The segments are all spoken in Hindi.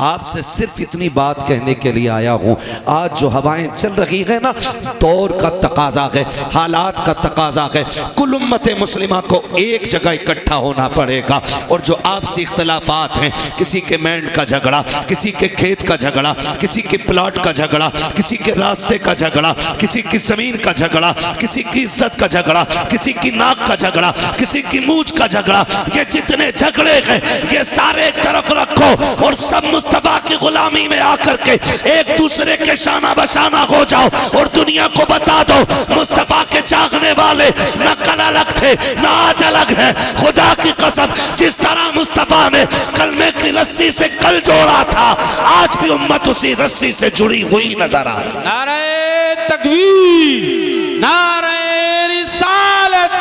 आपसे सिर्फ इतनी बात कहने के लिए आया हूँ। आज जो हवाएं चल रही है ना, दौर का तकाजा है, हालात का तकाजा है। कुल उम्मत मुस्लिमा को एक जगह इकट्ठा होना पड़ेगा और जो आपसी इख्तलाफात हैं, किसी के मैंड का झगड़ा, किसी के खेत का झगड़ा, किसी के प्लॉट का झगड़ा, किसी के रास्ते का झगड़ा, किसी की जमीन का झगड़ा, किसी की इज्जत का झगड़ा, किसी की नाक का झगड़ा, किसी की मूंछ का झगड़ा, ये जितने झगड़े हैं ये सारे एक तरफ रखो और सब मुस्तफा की गुलामी में आकर के एक दूसरे के शाना बशाना हो जाओ और दुनिया को बता दो मुस्तफा के चाहने वाले न कल अलग थे न आज अलग है। खुदा की कसम, जिस तरह मुस्तफा ने कलमे की रस्सी से कल जोड़ा था, आज भी उम्मत उसी रस्सी से जुड़ी हुई नजर आ रही। नारे तकबीर, नारे रिसालत,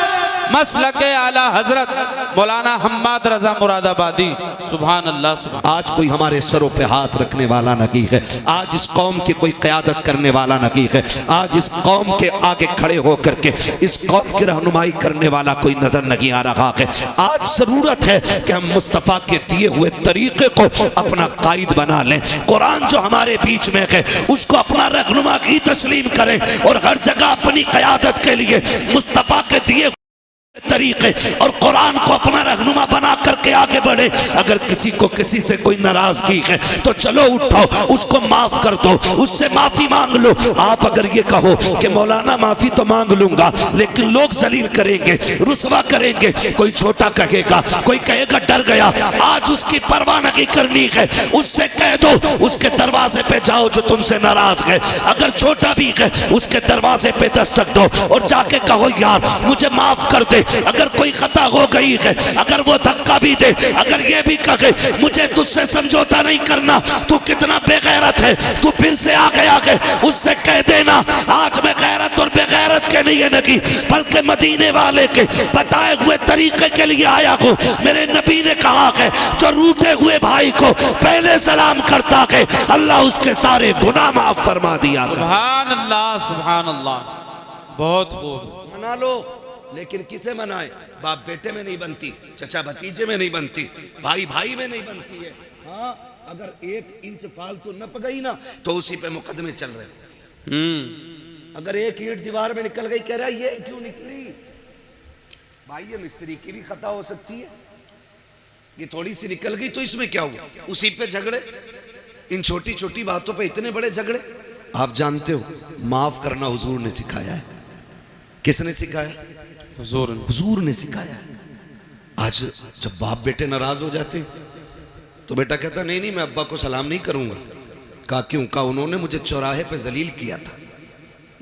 मसलके आला हजरत मौलाना हम्माद रजा मुरादाबादी। सुभान अल्लाह सुभान। आज कोई हमारे सरों पे हाथ रखने वाला नहीं है, आज इस कौम की कोई क़यादत करने वाला नहीं है, आज इस कौम के आगे खड़े होकर के इस कौम की रहनुमाई करने वाला कोई नजर नहीं आ रहा है। आज जरूरत है कि हम मुस्तफ़ा के दिए हुए तरीके को अपना कायद बना लें। कुरान जो हमारे बीच में है उसको अपना रहनुमा की तस्लीम करें और हर जगह अपनी क़यादत के लिए मुस्तफ़ा के दिए तरीके और कुरान को अपना रहनुमा बना करके आगे बढ़े। अगर किसी को किसी से कोई नाराजगी है तो चलो उठो, उसको माफ कर दो, उससे माफी मांग लो। आप अगर ये कहो कि मौलाना माफी तो मांग लूंगा लेकिन लोग जलील करेंगे, रुसवा करेंगे, कोई छोटा कहेगा, कोई कहेगा डर गया, आज उसकी परवाह नहीं करनी है, उससे कह दो उसके दरवाजे पे जाओ जो तुमसे नाराज है। अगर छोटा भी है उसके दरवाजे पे दस्तक दो और जाके कहो यार मुझे माफ कर दे। अगर कोई खता हो गई है, अगर वो धक्का भी दे, अगर ये भी कहे मुझे तुझसे समझौता नहीं करना, तू कितना बेगैरत है, तू फिर से आ गया है, उससे कह देना आज मैं गैरत और बेगैरत के लिए नहीं बल्कि मदीने वाले के बताए हुए तरीके के लिए आया हूँ। मेरे नबी ने कहा है जो रूठे हुए भाई को पहले सलाम करता है अल्लाह उसके सारे गुनाह माफ फरमा दिया। सुभान अल्लाह सुभान अल्लाह। बहुत खूब। मना लो, लेकिन किसे मनाए? बाप बेटे में नहीं बनती, चचा भतीजे में नहीं बनती, भाई भाई में नहीं बनती है। हाँ, अगर एक इंच फालतू न पगई ना तो उसी पे मुकदमे चल रहे। अगर एक ईंट दीवार में निकल गई, कह रहा है ये क्यों निकली? भाई ये मिस्त्री की भी खता हो सकती है, ये थोड़ी सी निकल गई तो इसमें क्या हुआ? उसी पे झगड़े, इन छोटी छोटी बातों पे इतने बड़े झगड़े। आप जानते हो माफ करना हुजूर ने सिखाया है। किसने सिखाया? हुजूर ने सिखाया। आज जब बाप बेटे नाराज हो जाते तो बेटा कहता नहीं नहीं मैं अब्बा को सलाम नहीं करूंगा। कहा क्यों? कहा उन्होंने मुझे चौराहे पे जलील किया था,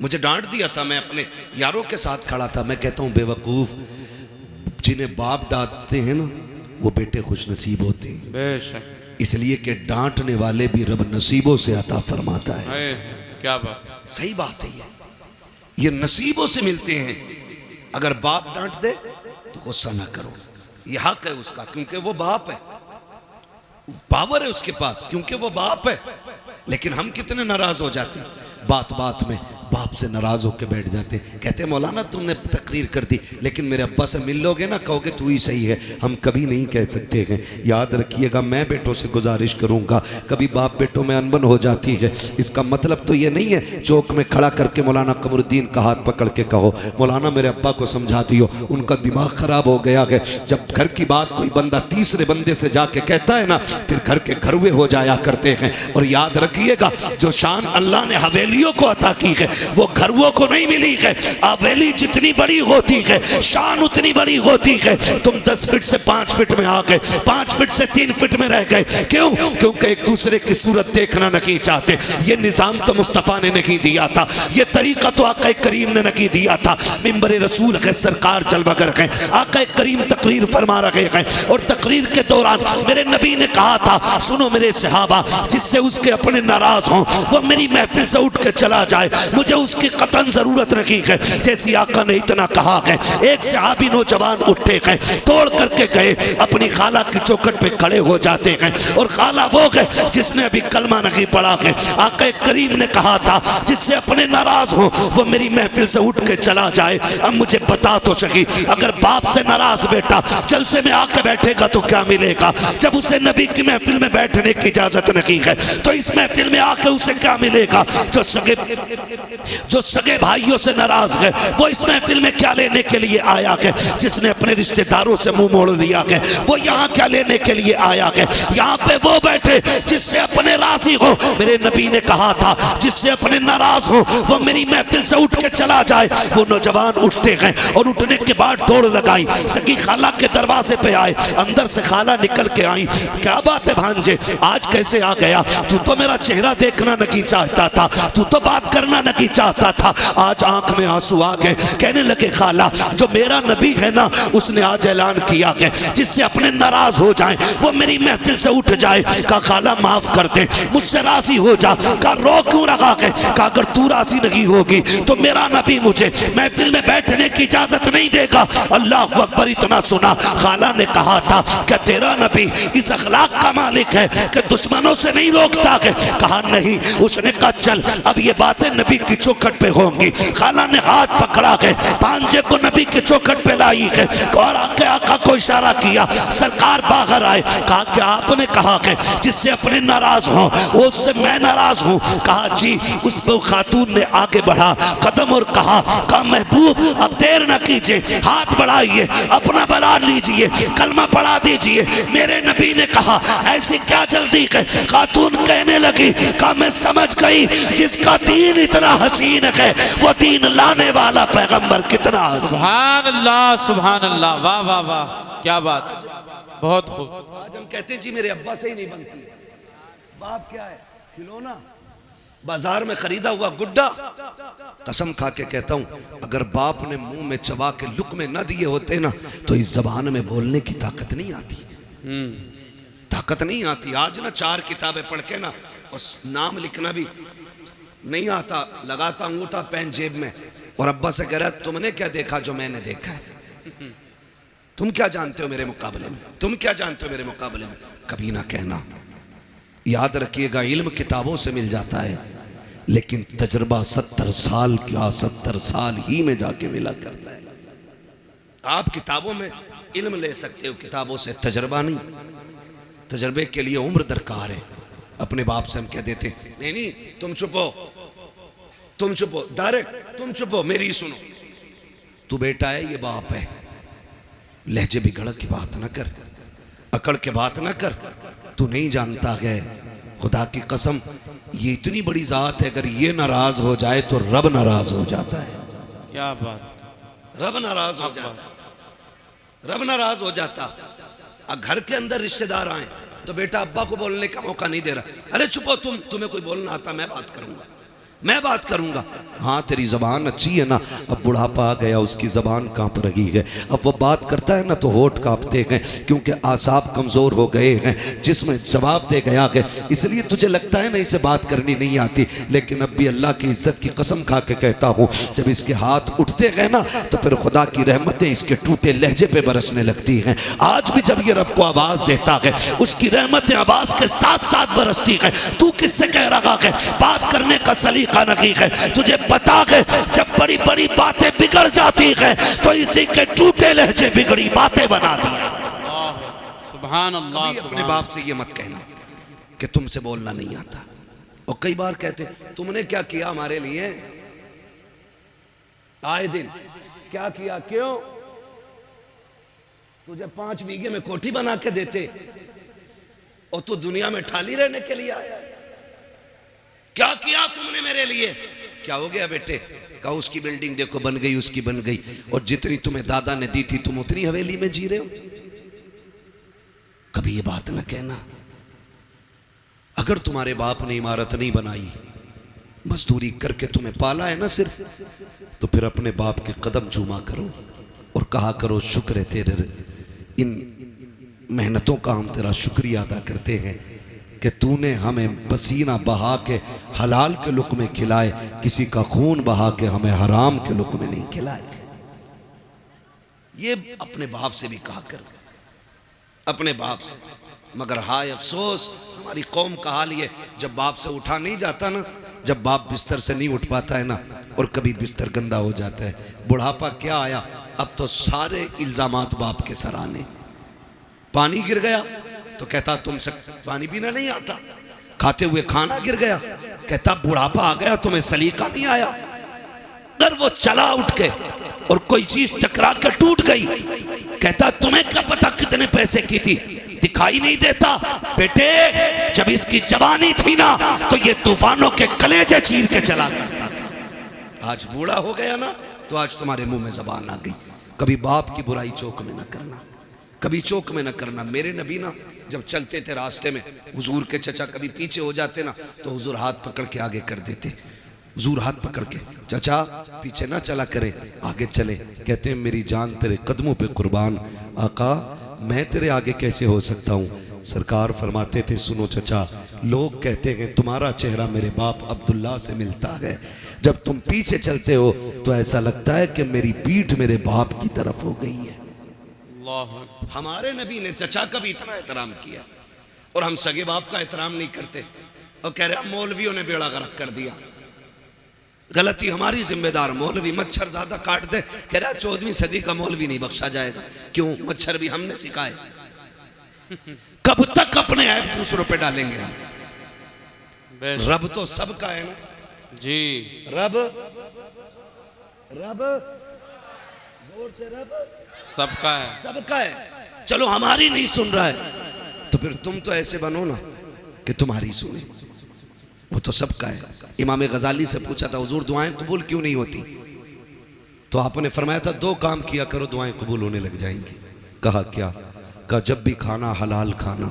मुझे डांट दिया था, मैं अपने यारों के साथ खड़ा था। मैं कहता हूं बेवकूफ, जिन्हें बाप डांटते हैं ना वो बेटे खुश नसीब होते हैं, बेशक, इसलिए कि डांटने वाले भी रब नसीबों से अता फरमाता है। क्या बात, सही बात है। ये नसीबों से मिलते हैं। अगर बाप डांट दे तो गुस्सा ना करो, ये हक है उसका, क्योंकि वो बाप है, पावर है उसके पास, क्योंकि वो बाप है। लेकिन हम कितने नाराज हो जाते हैं, बात बात में बाप से नाराज होकर बैठ जाते हैं। कहते हैं मौलाना तुमने तकरीर कर दी लेकिन मेरे अब्बा से मिल लोगे ना, कहोगे तू ही सही है। हम कभी नहीं कह सकते हैं, याद रखिएगा। मैं बेटों से गुजारिश करूंगा, कभी बाप बेटों में अनबन हो जाती है, इसका मतलब तो ये नहीं है चौक में खड़ा करके मौलाना कमरुद्दीन का हाथ पकड़ के कहो मौलाना मेरे अब्बा को समझा दियो, उनका दिमाग खराब हो गया है। जब घर की बात कोई बंदा तीसरे बंदे से जाके कहता है ना, फिर घर के घरवे हो जाया करते हैं। और याद रखिएगा जो शान अल्लाह ने हवेलियों को अता की है वो घरवों को नहीं मिली है। हवेली जितनी बड़ी होती है शान उतनी बड़ी होती है। तुम 10 फीट से 5 फीट में आ गए, 5 फीट से 3 फीट में रह गए, क्यों? क्योंकि एक दूसरे की सूरत देखना नहीं चाहते। ये निजाम तो मुस्तफ़ा ने नहीं दिया था, ये तरीका तो आका करीम ने नहीं दिया था। मिंबर रसूल है, सरकार जलवागर है, आका करीम तकरीर फरमा रहे हैं और तकरीर के दौरान मेरे नबी ने कहा था सुनो मेरे सहाबा, जिससे उसके अपने नाराज हों वो मेरी महफिल से उठ के चला जाए, मुझे मुझे उसकी कतन जरूरत नहीं है। जैसी आका ने इतना कहा है, एक सहाबी नौजवान उठते हैं, तोड़ करके गए, अपनी खाला की चौखट पे खड़े हो जाते हैं। और खाला वो है जिसने अभी कलमा नहीं पढ़ा है। आका करीम ने कहा था जिससे अपने नाराज हो वो मेरी महफिल से उठ के चला जाए। अब मुझे बता तो सही, अगर बाप से नाराज बेटा जलसे में आके बैठेगा तो क्या मिलेगा? जब उसे नबी की महफिल में बैठने की इजाजत नहीं है तो इस महफिल में आके उसे क्या मिलेगा? जो सगे भाइयों से नाराज है वो इस महफिल में क्या लेने के लिए आया है? जिसने अपने रिश्तेदारों से मुंह मोड़ लिया है वो यहाँ क्या लेने के लिए आया है? यहाँ पे वो बैठे जिससे अपने राजी हो। मेरे नबी ने कहा था जिससे अपने नाराज हो वो मेरी महफिल से उठ के चला जाए। वो नौजवान उठते हैं और उठने के बाद दौड़ लगाई, सगी खाला के दरवाजे पे आए। अंदर से खाला निकल के आई, क्या बात है भांजे, आज कैसे आ गया? तू तो मेरा चेहरा देखना नहीं चाहता था, तू तो बात करना नहीं चाहता था, आज आंख में आंसू आ गए। कहने लगे खाला जो मेरा नबी है ना उसने आज ऐलान किया है जिससे अपने नाराज हो जाए वो मेरी महफिल से उठ जाए। का खाला माफ कर दे, मुझसे राजी हो जा। का रो क्यों रखा है? का अगर तू राजी नहीं होगी तो मेरा नबी मुझे महफिल में बैठने की इजाजत नहीं देगा। अल्लाह अकबर। इतना सुना, खाला ने कहा था कि तेरा नबी इस अखलाक का मालिक है कि दुश्मनों से नहीं रोकता है। कहा नहीं। उसने कहा चल अब ये बातें नबी की चौखट पे होंगी। खाला ने हाथ पकड़ा के भांजे को नबी की चौखट पे लाई है और आके आका को इशारा किया। सरकार बाहर आए, कहा कि आपने कहा कि जिससे अपने नाराज हो उससे मैं नाराज हूँ। कहा जी। उस खातून ने आगे बढ़ा कदम और कहा महबूब अब देर न कीजिए, हाथ बढ़ाइए, अपना बना लीजिए, कलमा पढ़ा दीजिए। मेरे नबी ने कहा ऐसी क्या जल्दी है? खातून कहने लगी कहा मैं समझ गई जिसका दीन इतना हसीन है वो दीन लाने वाला पैगंबर कितना हसीन। सुभान अल्लाह, सुभान अल्लाह, वाह वाह वाह, क्या बात, बहुत खूब। आज हम कहते हैं जी मेरे अब्बा से ही नहीं बनती। बाप क्या है? खिलौना, बाजार में खरीदा हुआ गुड्डा। कसम खा के कहता हूं अगर बाप ने मुंह में चबा के लुक़्मे न दिए होते ना तो इस जबान में बोलने की ताकत नहीं आती। ताकत नहीं आती। आज ना 4 किताबें पढ़ के ना और नाम लिखना भी नहीं आता, लगाता अंगूठा पेन जेब में और अब्बा से कह रहा तुमने क्या देखा जो मैंने देखा है? तुम क्या जानते हो मेरे मुकाबले में? तुम क्या जानते हो मेरे मुकाबले में? कभी ना कहना। याद रखिएगा इल्म किताबों से मिल जाता है लेकिन तजर्बा 70 साल क्या 70 साल ही में जाके मिला करता है। आप किताबों में इल्म ले सकते हो, किताबों से तजर्बा नहीं। तजर्बे के लिए उम्र दरकार है। अपने बाप से हम कह देते नहीं नहीं तुम चुपो, तुम चुपो, डायरेक्ट तुम चुपो, मेरी सुनो। तू बेटा है, ये बाप है। लहजे बिगड़ की बात ना कर, अकड़ के बात ना कर। तू नहीं जानता है खुदा की कसम ये इतनी बड़ी जात है अगर ये नाराज हो जाए तो रब नाराज हो जाता है। क्या बात, रब नाराज हो जाता, रब नाराज हो जाता। घर के अंदर रिश्तेदार आए तो बेटा अब्बा को बोलने का मौका नहीं दे रहा। अरे चुपो तुम, तुम्हें कोई बोलना आता, मैं बात करूंगा, मैं बात करूंगा। हाँ तेरी जबान अच्छी है ना, अब बुढ़ापा आ गया उसकी जबान कांप रही है। अब वो बात करता है ना तो होठ कांपते हैं क्योंकि आसाब कमज़ोर हो गए हैं, जिसमें जवाब दे गया है। इसलिए तुझे लगता है ना इसे बात करनी नहीं आती, लेकिन अब भी अल्लाह की इज्जत की कसम खा के कहता हूँ जब इसके हाथ उठते गए ना तो फिर खुदा की रहमतें इसके टूटे लहजे पे बरसने लगती हैं। आज भी जब ये रब को आवाज़ देता है उसकी रहमतें आवाज़ के साथ साथ बरसती है। तू किससे कह रहा है? बात करने का सलीका नहीं है। तुझे पता है जब बड़ी बड़ी बातें बिगड़ जाती है तो इसी के टूटे लहजे बिगड़ी बातें बना दी। सुभान अल्लाह। अपने बाप से ये मत कहना कि तुमसे बोलना नहीं आता। और कई बार कहते तुमने क्या किया हमारे लिए? आए दिन क्या किया? क्यों? तुझे 5 बीघे में कोठी बना के देते और तू दुनिया में ठाली रहने के लिए आया। क्या किया तुमने मेरे लिए? क्या हो गया बेटे? कहा उसकी बिल्डिंग देखो बन गई, उसकी बन गई, और जितनी तुम्हें दादा ने दी थी तुम उतनी हवेली में जी रहे हो। कभी ये बात ना कहना। अगर तुम्हारे बाप ने इमारत नहीं बनाई, मजदूरी करके तुम्हें पाला है ना सिर्फ, तो फिर अपने बाप के कदम चूमा करो और कहा करो शुक्र है तेरे इन मेहनतों का, हम तेरा शुक्रिया अदा करते हैं कि तूने हमें पसीना बहा के हलाल के लुक़्मे खिलाए, किसी का खून बहा के हमें हराम के लुक़्मे नहीं खिलाए। ये अपने बाप से भी कहा कर, अपने बाप से। मगर हाय अफसोस, हमारी कौम का हाल ये, जब बाप से उठा नहीं जाता ना, जब बाप बिस्तर से नहीं उठ पाता है ना, और कभी बिस्तर गंदा हो जाता है, बुढ़ापा क्या आया, अब तो सारे इल्जामात बाप के सर आने। पानी गिर गया तो कहता तुमसे पानी पीना नहीं आता, खाते हुए खाना गिर गया कहता बुढ़ापा आ गया तुम्हें सलीका नहीं आया। अगर वो चला उठ के और कोई चीज टकरा कर टूट गई, कहता तुम्हें क्या पता कितने पैसे की थी, दिखाई नहीं देता बेटे, जब इसकी जवानी थी ना तो ये तूफानों के कलेजे चीर के चला करता था। आज बूढ़ा हो गया ना तो आज तुम्हारे मुंह में जबान आ गई। कभी बाप की बुराई चौक में ना करना, कभी चौक में ना करना। मेरे नबी ना जब चलते थे रास्ते में, हुजूर के चचा कभी पीछे हो जाते ना तो हुजूर हाथ पकड़ के आगे कर देते। हुजूर हाथ पकड़ के, चचा पीछे ना चला करे, आगे चले। कहते हैं मेरी जान तेरे कदमों पे कुर्बान, आका मैं तेरे आगे कैसे हो सकता हूँ। सरकार फरमाते थे सुनो चचा, लोग कहते हैं तुम्हारा चेहरा मेरे बाप अब्दुल्ला से मिलता है, जब तुम पीछे चलते हो तो ऐसा लगता है कि मेरी पीठ मेरे बाप की तरफ हो गई है। हमारे नबी ने चचा का भी इतना एहतराम किया और हम सगे बाप का एहतराम नहीं करते और कह रहे मौलवियों ने बेड़ा गर्क कर दिया। गलती हमारी जिम्मेदार, मौलवी मच्छर ज्यादा काट दे, कह रहा 14वीं सदी का मौलवी नहीं बख्शा जाएगा। क्यों? मच्छर भी हमने सिखाए। कब तक अपने ऐप दूसरों पे डालेंगे हम? रब तो सबका है ना जी, रब रब जोर से रब सबका है, सबका है। चलो हमारी नहीं सुन रहा है तो फिर तुम तो ऐसे बनो ना कि तुम्हारी सुने, वो तो सबका है। इमाम गजाली से पूछा था हुजूर दुआएं कबूल क्यों नहीं होती, तो आपने फरमाया था 2 काम किया करो दुआएं कबूल होने लग जाएंगी। कहा क्या? कहा जब भी खाना हलाल खाना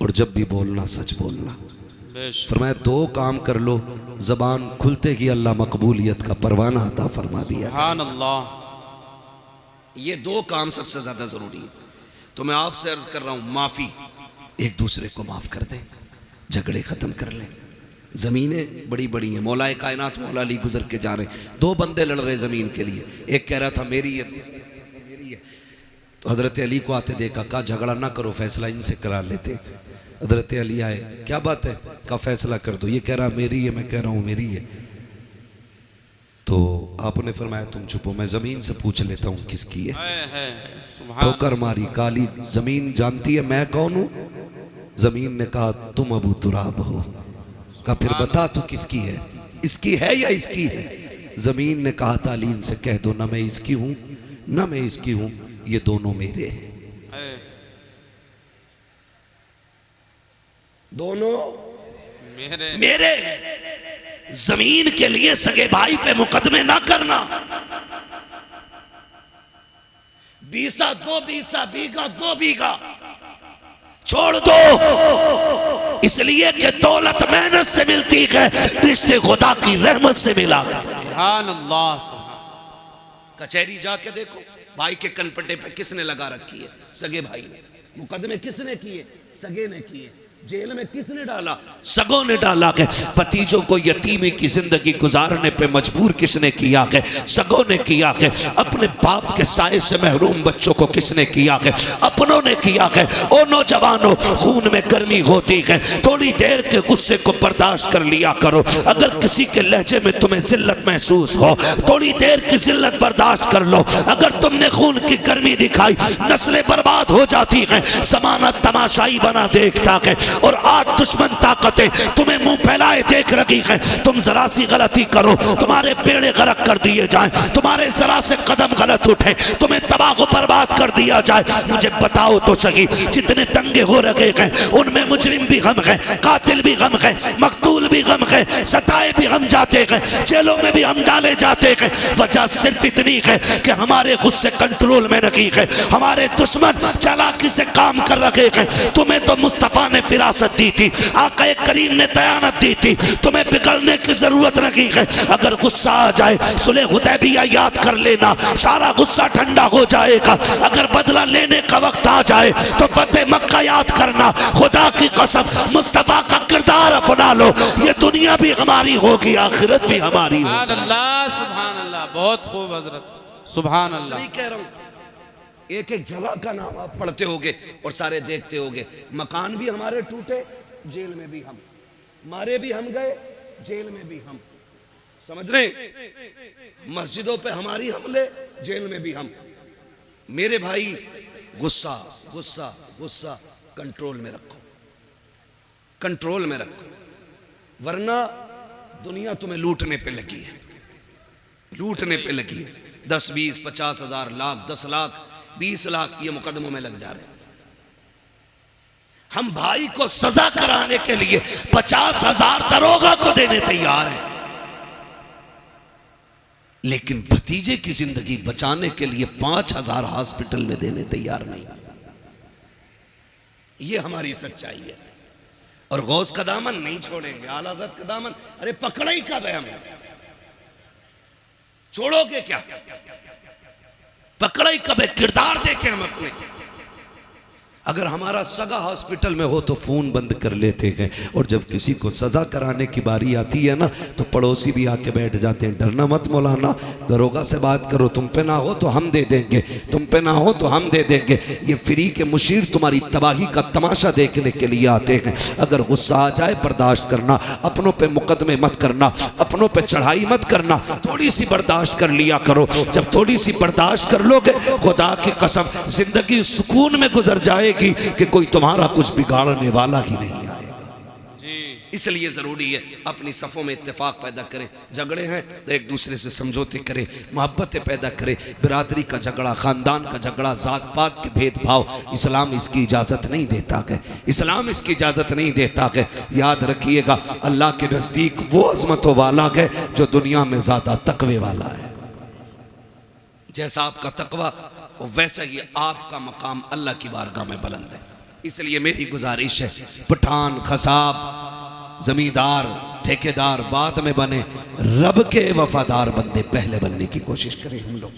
और जब भी बोलना सच बोलना। फरमाया 2 काम कर लो, जबान खुलते ही अल्लाह मकबूलियत का परवाना अता फरमा दिया। सुभान अल्लाह। ये 2 काम सबसे ज्यादा जरूरी है। तो मैं आपसे अर्ज कर रहा हूं माफी, एक दूसरे को माफ कर दें, झगड़े खत्म कर लें। जमीनें बड़ी बड़ी हैं, मौलाए कायनात मौला अली गुजर के जा रहे, 2 बंदे लड़ रहे जमीन के लिए, एक कह रहा था मेरी है, मेरी है। तो हजरत अली को आते देखा, कहा झगड़ा ना करो, फैसला इनसे करा लेते। हजरत अली आए, क्या बात है? कहा फैसला कर दो। ये कह रहा मेरी है, मैं कह रहा हूँ मेरी है। तो आपने फरमाया तुम चुप हो, मैं जमीन से पूछ लेता हूँ किसकी है। ठोकर मारी, काली जमीन जानती है मैं कौन हूँ? जमीन ने कहा तुम अबू तुराब हो। कहा फिर बता तू किसकी है, इसकी है या इसकी है? जमीन ने कहा तालीन से कह दो ना मैं इसकी हूं ना मैं इसकी हूं, ये दोनों मेरे हैं, दोनों मेरे। जमीन के लिए सगे भाई पे मुकदमे ना करना। बीसा 2 बीसा, बीघा 2 बीघा छोड़ दो, इसलिए कि दौलत मेहनत से मिलती है, रिश्ते खुदा की रहमत से मिला। सुभान अल्लाह। कचहरी जाके देखो भाई के कनपट्टे पे किसने लगा रखी है? सगे भाई ने। मुकदमे किसने किए? सगे ने किए। जेल में किसने डाला? सगों ने डाला है। भतीजों को यतीमी की जिंदगी गुजारने पे मजबूर किसने किया है? सगों ने किया है। अपने बाप के साए से महरूम बच्चों को किसने किया है? अपनों ने किया है। ओ नौजवानों, खून में गर्मी होती है, थोड़ी देर के गुस्से को बर्दाश्त कर लिया करो। अगर किसी के लहजे में तुम्हें जिल्लत महसूस हो, थोड़ी देर की जिल्लत बर्दाश्त कर लो। अगर तुमने खून की गर्मी दिखाई, नस्लें बर्बाद हो जाती हैं। जमाना तमाशाई बना देखता है और आज दुश्मन ताकतें तुम्हें मुंह फैलाए देख रही है। तुम जरा सी गलती करो, तुम्हारे बेड़े गरक कर दिए जाएं, तुम्हारे जरा से कदम गलत उठे, तुम्हें तबाह बर्बाद कर दिया जाए। मुझे बताओ तो सही, जितने दंगे हो रहे हैं उनमें मुजरिम भी गम है, कातिल भी गम है, मकतूल भी गम है, सताए भी हम जाते हैं, जेलों में भी हम डाले जाते हैं। वजह सिर्फ इतनी है कि हमारे गुस्से कंट्रोल में नहीं है, हमारे दुश्मन चालाकी से काम कर रहे हैं। तुम्हें तो मुस्तफा ने फिर विरासत दी थी, आका करीम ने दयानत दी थी, तुम्हें बिगड़ने की जरूरत नहीं है। अगर गुस्सा आ जाए सुलह हुदैबिया याद कर लेना, सारा गुस्सा ठंडा हो जाएगा। अगर बदला लेने का वक्त आ जाए तो फतेह मक्का याद करना। खुदा की कसम मुस्तफा का किरदार अपना लो, ये दुनिया भी हमारी होगी, आखिरत भी हमारी होगी। सुभान अल्लाह, बहुत खूब हजरत, सुभान अल्लाह। नहीं कह रहा हूं, एक एक जगह का नाम आप पढ़ते होगे और सारे देखते होगे। मकान भी हमारे टूटे, जेल में भी हम, मारे भी हम गए, जेल में भी हम, समझ रहे? मस्जिदों पे हमारी हमले, जेल में भी हम। मेरे भाई गुस्सा गुस्सा गुस्सा कंट्रोल में रखो, कंट्रोल में रखो, वरना दुनिया तुम्हें लूटने पे लगी है, लूटने पे लगी है। 10, 20, 50 हजार, लाख, 10 लाख, 20 लाख ये मुकदमों में लग जा रहे हैं। हम भाई को सजा कराने के लिए 50,000 दरोगा को देने तैयार हैं, लेकिन भतीजे की जिंदगी बचाने के लिए 5,000 हॉस्पिटल में देने तैयार नहीं। ये हमारी सच्चाई है। और गौस का दामन नहीं छोड़ेंगे, आला हज़रत का दामन, अरे पकड़ा ही कब है हमें, छोड़ोगे क्या? पकड़ा ही कब है? किरदार देखें हम अपने। अगर हमारा सगा हॉस्पिटल में हो तो फोन बंद कर लेते हैं, और जब किसी को सजा कराने की बारी आती है ना तो पड़ोसी भी आके बैठ जाते हैं। डरना मत मौलाना, दरोगा से बात करो, तुम पे ना हो तो हम दे देंगे, तुम पे ना हो तो हम दे देंगे। ये फ्री के मुशीर तुम्हारी तबाही का तमाशा देखने के लिए आते हैं। अगर गुस्सा आ जाए बर्दाश्त करना, अपनों पे मुकदमे मत करना, अपनों पे चढ़ाई मत करना, थोड़ी सी बर्दाश्त कर लिया करो। जब थोड़ी सी बर्दाश्त कर लोगे, खुदा की कसम जिंदगी सुकून में गुजर जाएगी कि कोई तुम्हारा कुछ बिगाड़ने वाला ही नहीं आएगा जी। इसलिए जरूरी है अपनी सफ़ों में इत्तेफाक पैदा करें। झगड़े हैं तो एक दूसरे से समझौते करें, मोहब्बतें पैदा करें। बिरादरी का झगड़ा, खानदान का झगड़ा, जात पात के भेदभाव, इस्लाम इसकी इजाज़त नहीं देता है, इस्लाम इसकी इजाज़त नहीं देता है। याद रखिएगा, अल्लाह के नज़दीक वो अज़मतों वाला है जो दुनिया में ज़्यादा तकवे वाला है। जैसा आपका तकवा वैसा ही आपका मकाम अल्लाह की बारगाह में बुलंद है। इसलिए मेरी गुजारिश है, पठान, खसाब, जमींदार, ठेकेदार बाद में बने, रब के वफादार बंदे पहले बनने की कोशिश करें। हम लोग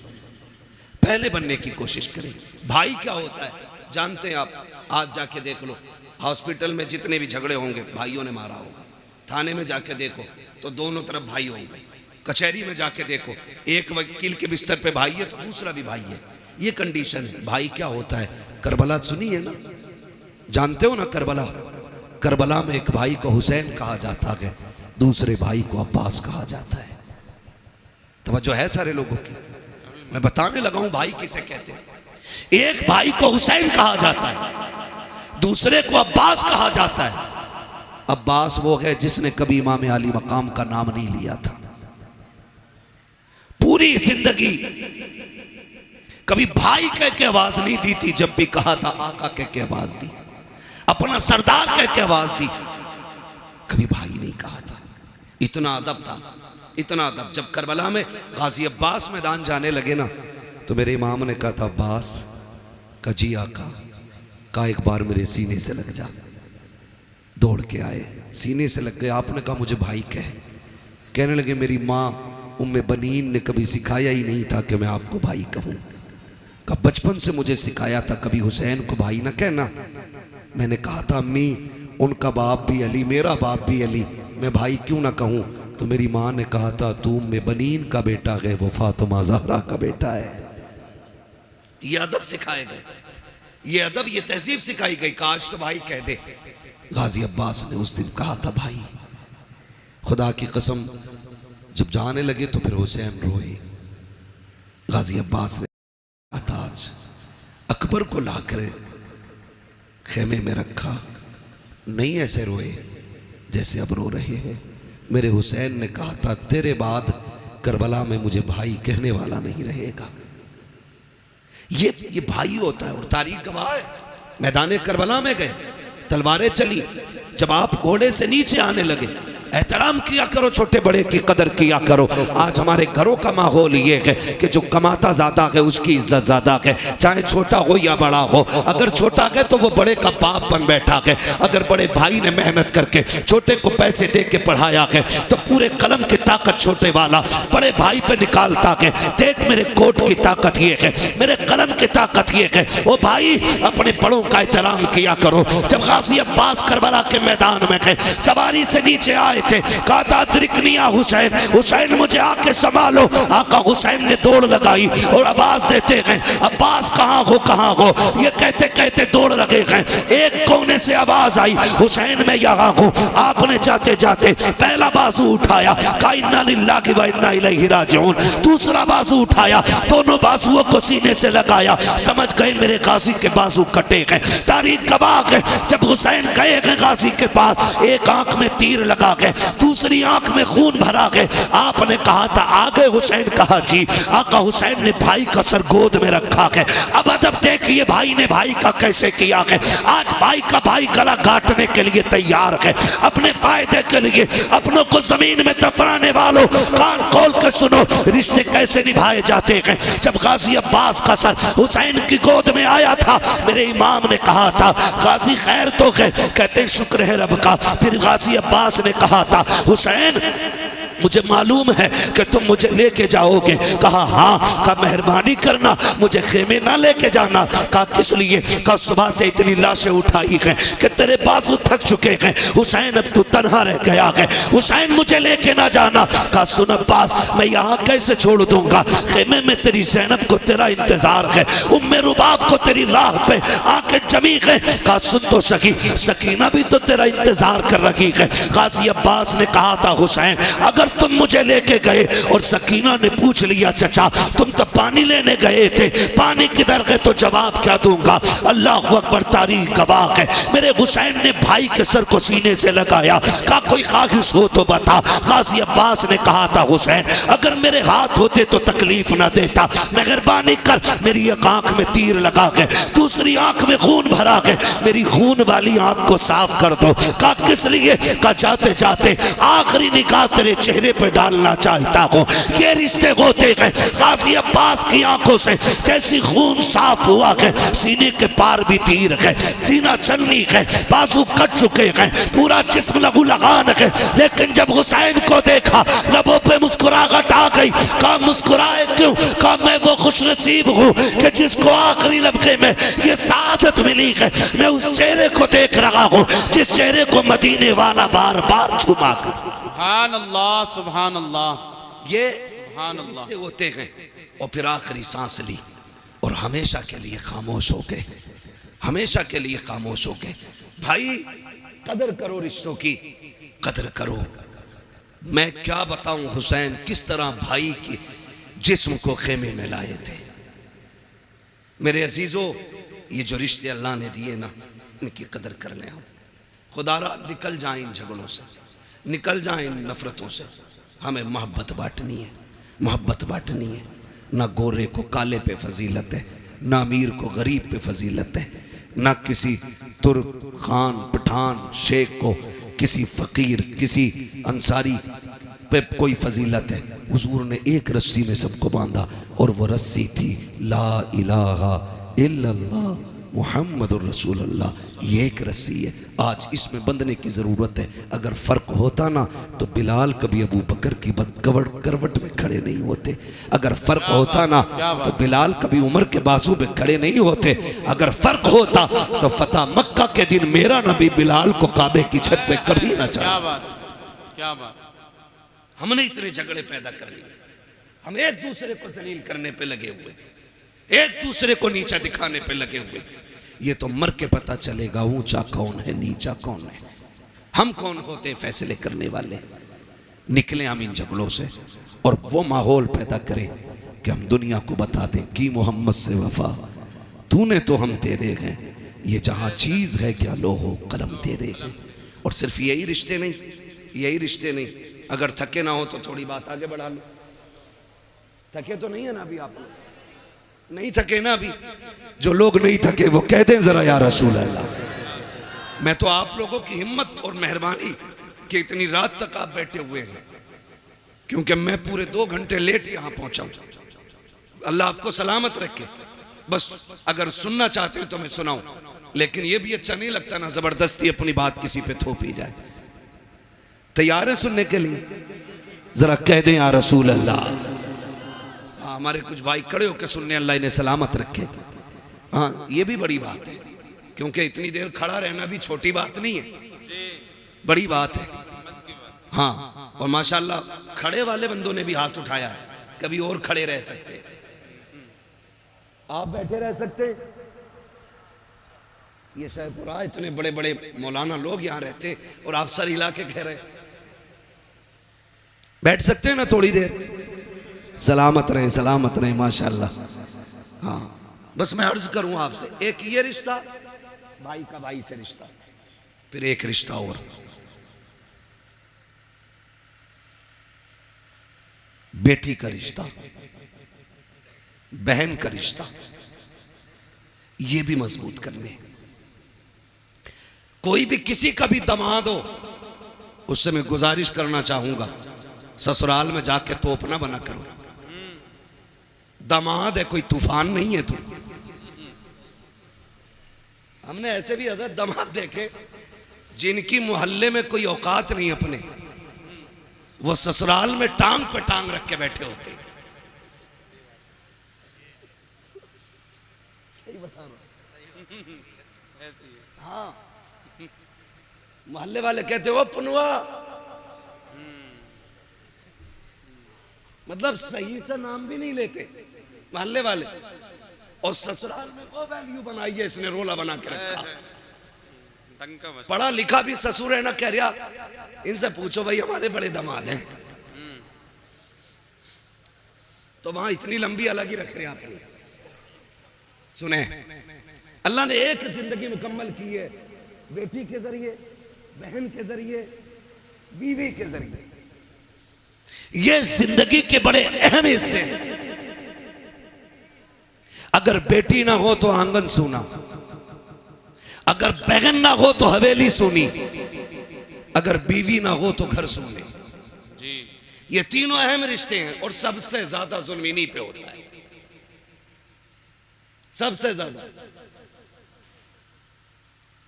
पहले बनने की कोशिश करें। भाई क्या होता है जानते हैं आप? आज जाके देख लो, हॉस्पिटल में जितने भी झगड़े होंगे भाइयों ने मारा होगा। थाने में जाके देखो तो दोनों तरफ भाई होंगे। कचहरी में जाके देखो, एक वकील के बिस्तर पे भाई है तो दूसरा भी भाई है। ये कंडीशन है। भाई क्या होता है? करबला सुनी है ना, जानते हो ना करबला? करबला में एक भाई को हुसैन कहा जाता है, दूसरे भाई को अब्बास कहा जाता है। तवज्जो है सारे लोगों की? मैं बताने लगा हूं भाई किसे कहते हैं। एक भाई को हुसैन कहा जाता है, दूसरे को अब्बास कहा जाता है। अब्बास वो है जिसने कभी इमाम अली मकाम का नाम नहीं लिया था। पूरी जिंदगी कभी भाई कह के आवाज नहीं दी थी, जब भी कहा था आका कह के आवाज दी, अपना सरदार कह के आवाज दी, कभी भाई नहीं कहा था। इतना अदब था, इतना अदब। जब करबला में गाजी अब्बास मैदान जाने लगे ना तो मेरे इमाम ने कहा था, अब्बास का जी आका का एक बार मेरे सीने से लग जा। दौड़ के आए, सीने से लग गए। आपने कहा मुझे भाई कहने लगे मेरी माँ उम्मे बनीन ने कभी सिखाया ही नहीं था कि मैं आपको भाई कहूँ। का बचपन से मुझे सिखाया था कभी हुसैन को भाई ना कहना। मैंने कहा था अम्मी उनका बाप भी अली, मेरा बाप भी अली, मैं भाई क्यों ना कहूँ? तो मेरी माँ ने कहा था तू उम्मे बनीन का बेटा है, वो फातिमा ज़हरा का बेटा है। ये अदब सिखाए गए, ये अदब, ये तहजीब सिखाई गई। काश तो भाई कह दे। गाजी अब्बास ने उस दिन कहा था भाई। खुदा की कसम जब जाने लगे तो फिर हुसैन रोए। गाजी अब्बास ने ताज अकबर को लाकर खेमे में रखा, नहीं ऐसे रोए जैसे अब रो रहे हैं। मेरे हुसैन ने कहा था तेरे बाद करबला में मुझे भाई कहने वाला नहीं रहेगा। ये भाई होता है। और तारीख गवाह है, मैदान करबला में गए, तलवारें चली, जब आप घोड़े से नीचे आने लगे एहतराम किया करो, छोटे बड़े की कदर किया करो। आज हमारे घरों का माहौल ये है कि जो कमाता ज़्यादा है उसकी इज्जत ज़्यादा है, चाहे छोटा हो या बड़ा हो। अगर छोटा है तो वो बड़े का बाप बन बैठा है, अगर बड़े भाई ने मेहनत करके छोटे को पैसे दे के पढ़ाया है तो पूरे कलम की ताकत छोटे वाला बड़े भाई पे निकालता है। देख मेरे कोट की ताकत ये है, मेरे कलम की ताकत ये है। ओ भाई अपने बड़ों का एहतराम किया करो। जब गाजी अब्बास करबला के मैदान में थे, सवारी से नीचे आए थे, कहा था अदरिकनिया हुसैन, हुसैन मुझे आके संभालो। आका हुसैन ने दौड़ लगाई और आवाज देते गए अब्बास कहाँ हो कहाँ हो। ये कहते कहते दौड़ लगे गए। एक कोने से आवाज आई हुसैन मैं यहाँ हूँ। आपने जाते जाते पहला बाजू उठाया, कहा इन्ना लिल्लाहि व इन्ना इलैहि राजिऊन। दूसरा बाजू उठाया, दोनों बाजुओं को सीने से लगाया। समझ गए मेरे गाजी के बाजू कटे गए। तारीख गवाह है जब हुसैन गए गाजी के पास, एक आंख में तीर लगा गए, दूसरी आंख में खून भरा गए। आपने कहा था आगे हुसैन, कहा जी। आका हुसैन ने भाई का सर गोद में रखा है। अब अदब देखिए भाई ने भाई का कैसे किया है। आज भाई का भाई गला काटने के लिए तैयार है, अपने फायदे के लिए। अपनों को जमीन में दफनाने वालों कान खोल कर सुनो, रिश्ते कैसे निभाए जाते हैं। जब गाजी अब्बास का सर हुसैन की गोद में आया था, मेरे इमाम ने कहा था गाजी खैर तो है, कहते शुक्र है रब का। फिर गाजी अब्बास ने कहा था हुसैन मुझे मालूम है कि तुम मुझे लेके जाओगे। कहा हाँ। कहा मेहरबानी करना मुझे खेमे ना लेके जाना। कहा किस लिए? कहा सुबह से इतनी लाशें उठाई हैं कि तेरे बाजू थक चुके हैं हुसैन, अब तू तन्हा रह गया है, हुसैन मुझे लेके ना जाना। कहा सुन अब्बास मैं यहाँ कैसे छोड़ दूंगा, खेमे में तेरी ज़ैनब को तेरा इंतजार है, उम्मे रुबाब को तेरी राह पे आके जमी है। कहा सुन तो सकी, सकीना भी तो तेरा इंतजार कर रही है। गाजी अब्बास ने कहा था हुसैन अगर तुम मुझे लेके गए और सकीना ने पूछ लिया चचा तुम तो पानी लेने गए थे, पानी किधर गए, तो जवाब क्या दूंगा। अल्लाह अकबर, तारीख गवाह है। मेरे हुसैन ने भाई के सर को सीने से लगाया, कहा कोई ख्वाहिश हो तो बता। गाजी अब्बास ने कहा था हुसैन अगर मेरे हाथ होते तो तकलीफ ना देता, मेहरबानी कर मेरी एक आंख में तीर लगा के दूसरी आंख में खून भरा के मेरी खून वाली आंख को साफ कर दो। कहा किस लिए? कहा जाते जाते आखिरी निगाह तेरे चेहरे पे डालना चाहता हूँ। ये रिश्ते होते गए। गाजी अब्बास की आंखों से जैसी खून साफ हुआ है, सीने के पार भी तीर है, सीना चलनी है, बाजू कट चुके हैं, पूरा जिस्म लहू लगान है। लेकिन जब हुसैन को देखा लबों पे मुस्कुराहट आ गई। कहा मुस्कुराए क्यों? कहा मैं वो खुश नसीब हूँ कि जिसको आखिरी लम्हे में ये सादत मिली है। मैं उस चेहरे को देख रहा हूँ जिस चेहरे को मदीने वाला बार बार छुपा कर। सुभान अल्लाह, सुभान अल्लाह। ये सुभान अल्लाह होते हैं। और फिर आखिरी सांस ली और हमेशा के लिए खामोश हो गए, हमेशा के लिए खामोश हो गए। भाई कदर करो, रिश्तों की कदर करो। मैं क्या बताऊं हुसैन किस तरह भाई की जिस्म को खेमे में लाए थे। मेरे अजीजों ये जो रिश्ते अल्लाह ने दिए ना, इनकी कदर कर लें हम। खुदारा निकल जाए इन झगड़ों से, निकल जाए इन नफरतों से। हमें मोहब्बत बांटनी है, मोहब्बत बांटनी है। ना गोरे को काले पे फजीलत है, ना अमीर को गरीब पे फजीलत है, ना किसी तुर्क खान पठान शेख को किसी फ़कीर किसी अंसारी पे कोई फजीलत है। हुजूर ने एक रस्सी में सबको बांधा और वो रस्सी थी ला इलाहा इल्लल्लाह मुहम्मदुर रसूलुल्लाह। ये एक रस्सी है, आज इसमें बंधने की ज़रूरत है। अगर फ़र्क होता ना तो बिलाल कभी अबू बकर की करवट में खड़े नहीं होते। अगर फ़र्क होता ना तो बिलाल कभी उमर के बाजू पे खड़े नहीं होते। अगर फ़र्क होता तो फतह मक्का के दिन मेरा नबी बिलाल को काबे की छत पे कभी ना चढ़ा। क्या बात, क्या बात। हमने इतने झगड़े पैदा कर लिए, हम एक दूसरे को जलील करने पे लगे हुए, एक दूसरे को नीचा दिखाने पे लगे हुए। ये तो मर के पता चलेगा ऊंचा कौन है नीचा कौन है। हम कौन होते फैसले करने वाले। निकले हम इन झगड़ों से और वो माहौल पैदा करें कि हम दुनिया को बता दें कि मोहम्मद से वफा तूने तो हम तेरे हैं, ये जहाँ चीज़ है क्या लोहो कलम तेरे हैं। और सिर्फ यही रिश्ते नहीं, यही रिश्ते नहीं, अगर थके ना हो तो थोड़ी बात आगे बढ़ा लो। थके तो नहीं है ना अभी आप लोग? नहीं थके ना अभी? जो लोग नहीं थके वो कह दें जरा या रसूल अल्लाह। मैं तो आप लोगों की हिम्मत और मेहरबानी कि इतनी रात तक आप बैठे हुए हैं, क्योंकि मैं पूरे 2 घंटे लेट यहां पहुंचा हूं। अल्लाह आपको सलामत रखे। बस अगर सुनना चाहते हो तो मैं सुनाऊं, लेकिन यह भी अच्छा नहीं लगता ना जबरदस्ती अपनी बात किसी पे थोपी जाए। तैयार है सुनने के लिए? जरा कह दें या रसूल अल्लाह। हाँ, हमारे कुछ भाई खड़े होकर सुनने, अल्लाह इन्हें सलामत रखे। हाँ, ये भी बड़ी बात है, क्योंकि इतनी देर खड़ा रहना भी छोटी बात नहीं है, बड़ी बात है। हाँ, और माशाल्लाह खड़े वाले बंदों ने भी हाथ उठाया है, कभी और खड़े रह सकते, आप बैठे रह सकते। ये शाहपुरा इतने बड़े बड़े मौलाना लोग यहाँ रहते और आप सर हिला के कह रहे बैठ सकते हैं ना थोड़ी देर? सलामत रहें, सलामत रहें माशाल्लाह। हाँ, बस मैं अर्ज करूं आपसे, एक ये रिश्ता भाई का भाई से रिश्ता, फिर एक रिश्ता और बेटी का रिश्ता, बहन का रिश्ता, ये भी मजबूत करने। कोई भी किसी का भी दामाद हो, उससे मैं गुजारिश करना चाहूंगा, ससुराल में जाके तोप ना बना करो। दामाद है, कोई तूफान नहीं है तू। हमने ऐसे भी हज़रत दामाद देखे जिनकी मोहल्ले में कोई औकात नहीं अपने, वो ससुराल में टांग पे टांग रख के बैठे होते। सही बता रहा हूं। हाँ, मोहल्ले वाले कहते हो पुनवा, मतलब सही से नाम भी नहीं लेते मोहल्ले वाले, और ससुराल में वो वैल्यू बनाई है इसने, रोला बना के रखा। पढ़ा लिखा भी ससुर है ना, कह रहा इनसे पूछो भाई हमारे बड़े दामाद हैं, तो वहां इतनी लंबी अलग ही रख रहे हैं आपने। सुने, अल्लाह ने एक जिंदगी मुकम्मल की है, बेटी के जरिए, बहन के जरिए, बीवी के जरिए। ये जिंदगी के बड़े अहम हिस्से हैं। अगर बेटी ना हो तो आंगन सूना, अगर बहन ना हो तो हवेली सूनी, अगर बीवी ना हो तो घर सूने। ये तीनों अहम रिश्ते हैं, और सबसे ज्यादा जुल्म इन्हीं पे होता है, सबसे ज्यादा।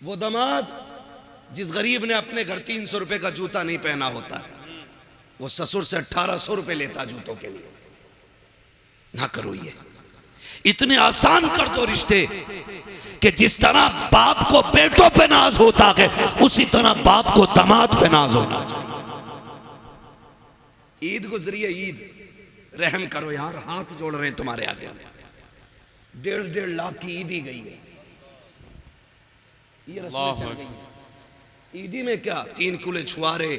वो दामाद जिस गरीब ने अपने घर 300 रुपए का जूता नहीं पहना होता, वो ससुर से 1800 रुपए लेता जूतों के लिए। ना करो ये, इतने आसान कर दो रिश्ते कि जिस तरह बाप को बेटों पे नाज होता है, उसी तरह बाप को दामाद पे नाज होना चाहिए। ईद गुजरी है, ईद, रहम करो यार, हाथ जोड़ रहे हैं तुम्हारे आगे। 1.5 लाख की ईद ही गई है, ये रस्में चल गई है। ईदी में क्या, 3 किलो छुआरे,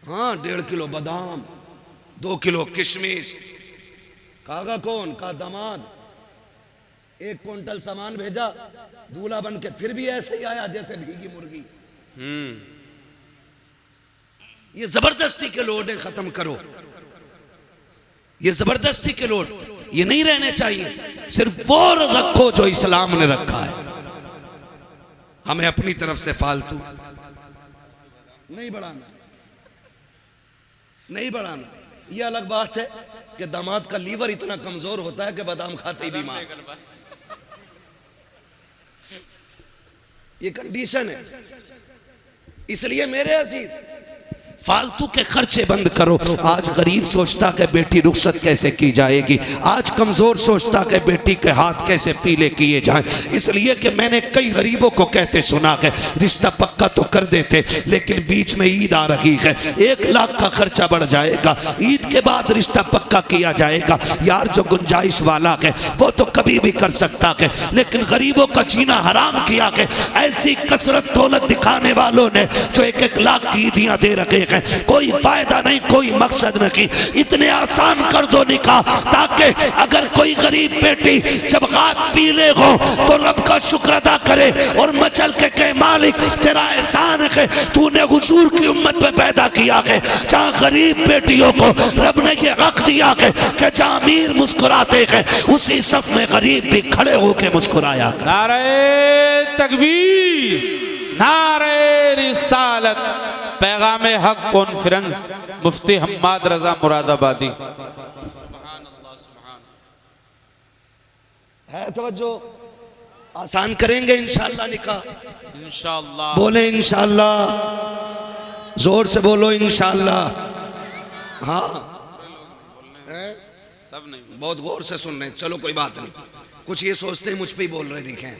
हाँ 1.5 किलो बादाम, 2 किलो किशमिश। कागा कौन का दामाद 1 क्विंटल सामान भेजा, दूल्हा बन के फिर भी ऐसे ही आया जैसे भीगी मुर्गी। ये जबरदस्ती के लोड है, खत्म करो ये जबरदस्ती के लोड, ये नहीं रहने चाहिए। सिर्फ वो रखो जो इस्लाम ने रखा है। हमें अपनी तरफ से फालतू नहीं बढ़ाना, नहीं बढ़ाना। यह अलग बात है कि दामाद का लीवर इतना कमजोर होता है कि बादाम खाते ही बीमार। ये कंडीशन है। इसलिए मेरे अजीज, फालतू के खर्चे बंद करो। आज गरीब सोचता कि बेटी रुखसत कैसे की जाएगी, आज कमजोर सोचता कि बेटी के हाथ कैसे पीले किए जाएं। इसलिए कि मैंने कई गरीबों को कहते सुना कि रिश्ता पक्का तो कर देते, लेकिन बीच में ईद आ रही है, 1 लाख का खर्चा बढ़ जाएगा, ईद के बाद रिश्ता पक्का किया जाएगा। यार जो गुंजाइश वाला है वो तो कभी भी कर सकता है, लेकिन गरीबों का जीना हराम किया है ऐसी कसरत दौलत दिखाने वालों ने जो 1-1 लाख की ईदियां दे रखे हैं। कोई फायदा नहीं, कोई मकसद नहीं। इतने आसान कर दो निकाह, ताकि अगर कोई गरीब बेटी जब हाथ पीले हो तो रब का शुक्र अदा करे और मचल के कहे मालिक तेरा एहसान है, तूने हुजूर की उम्मत में पैदा किया है जहाँ गरीब बेटियों को रब ने ये हक दिया है कि जहाँ अमीर मुस्कुराते हैं उसी सफ में गरीब भी खड़े होकर मुस्कुराया। नारे तकबीर, नारे रिसालत पैगाम हक कॉन्फ्रेंस मुफ्ती हम्माद रजा मुरादाबादी। है तवज्जो, आसान करेंगे इंशाअल्लाह निकाह, इंशाअल्लाह। बोले इंशाअल्लाह, जोर से बोलो इंशाअल्लाह। हाँ सब नहीं, बहुत गौर से सुन रहे हैं, चलो कोई बात नहीं। कुछ ये सोचते हैं मुझ पे ही बोल रहे दिखे,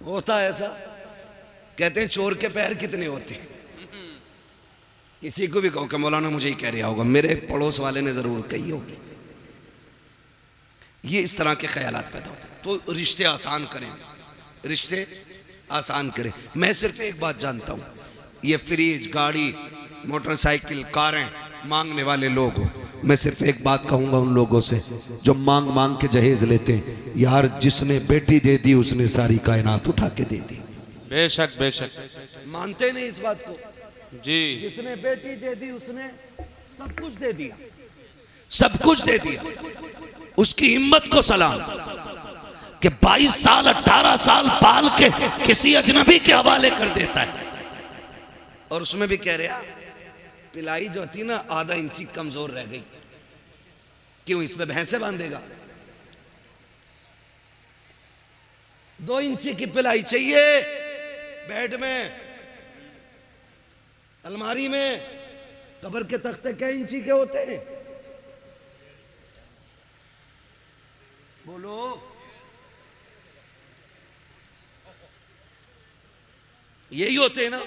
होता है ऐसा। कहते हैं चोर के पैर कितने होते हैं। किसी को भी कहो कि मौलाना मुझे ही कह रहा होगा, मेरे पड़ोस वाले ने जरूर कही होगी। ये इस तरह के ख्यालात पैदा होते हैं। तो रिश्ते आसान करें, रिश्ते आसान करें। मैं सिर्फ एक बात जानता हूँ, ये फ्रिज, गाड़ी, मोटरसाइकिल, कारें मांगने वाले लोग, मैं सिर्फ एक बात कहूँगा उन लोगों से जो मांग मांग के जहेज लेते हैं, यार जिसने बेटी दे दी उसने सारी कायनात उठा के दे दी। बेशक बेशक, मानते नहीं इस बात को जी। जिसने बेटी दे दी उसने सब कुछ दे दिया, सब कुछ दे दिया। उसकी हिम्मत को सलाम कि 22 साल 18 साल पाल के किसी अजनबी के हवाले कर देता है। और उसमें भी कह रहा पिलाई जो थी ना आधा इंची कमजोर रह गई, क्यों इस पे भैंसे बांधेगा? 2 इंची की पिलाई चाहिए बेड में, अलमारी में। कब्र के तख्ते क्या इंची के होते हैं? बोलो। यही होते हैं ना,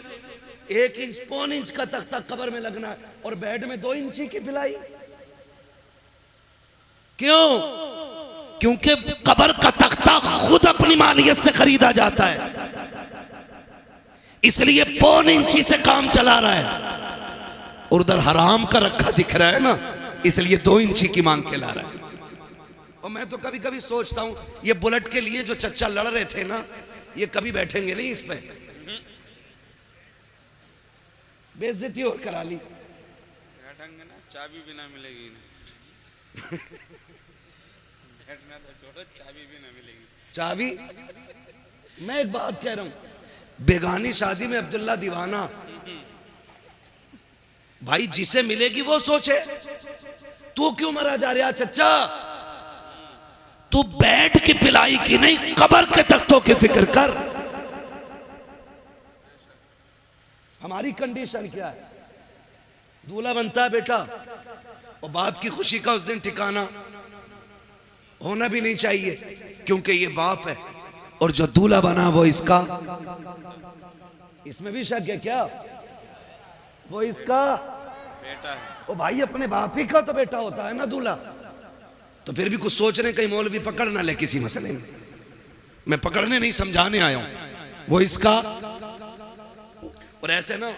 1 इंच, पौन इंच का तख्ता कब्र में लगना है और बेड में 2 इंची की पिलाई। क्यों? क्योंकि कब्र का तख्ता खुद अपनी मालियत से खरीदा जाता है, इसलिए पौन इंची से काम चला रहा है। और उधर हराम का रखा दिख रहा है ना, इसलिए 2 इंची की मांग के ला रहा है। और मैं तो कभी कभी सोचता हूं, ये बुलेट के लिए जो चच्चा लड़ रहे थे ना, ये कभी बैठेंगे नहीं इस पे। बेइज्जती और करा ली। बैठेंगे ना, चाबी भी ना मिलेगी बैठना तो छोड़ो, चाबी भी ना मिलेगी। चाबी? मैं एक बात कह रहा हूं, बेगानी शादी में अब्दुल्ला दीवाना, भाई जिसे मिलेगी वो सोचे। तू क्यों मरा जा रहा चच्चा? तू बैठ की पिलाई की नहीं, कब्र के तख्तों की फिक्र कर। हमारी कंडीशन क्या है? दूल्हा बनता है बेटा, और बाप की खुशी का उस दिन ठिकाना होना भी नहीं चाहिए, क्योंकि ये बाप है और जो दूल्हा बना वो इसका। इसमें भी शक है क्या? वो इसका बेटा है। ओ भाई, अपने बाप ही का तो बेटा होता है ना दूल्हा। तो फिर भी कुछ सोच रहे, कहीं मौलवी पकड़ ना ले किसी मसले में। मैं पकड़ने नहीं, समझाने आया हूं। वो इसका। और ऐसे ना,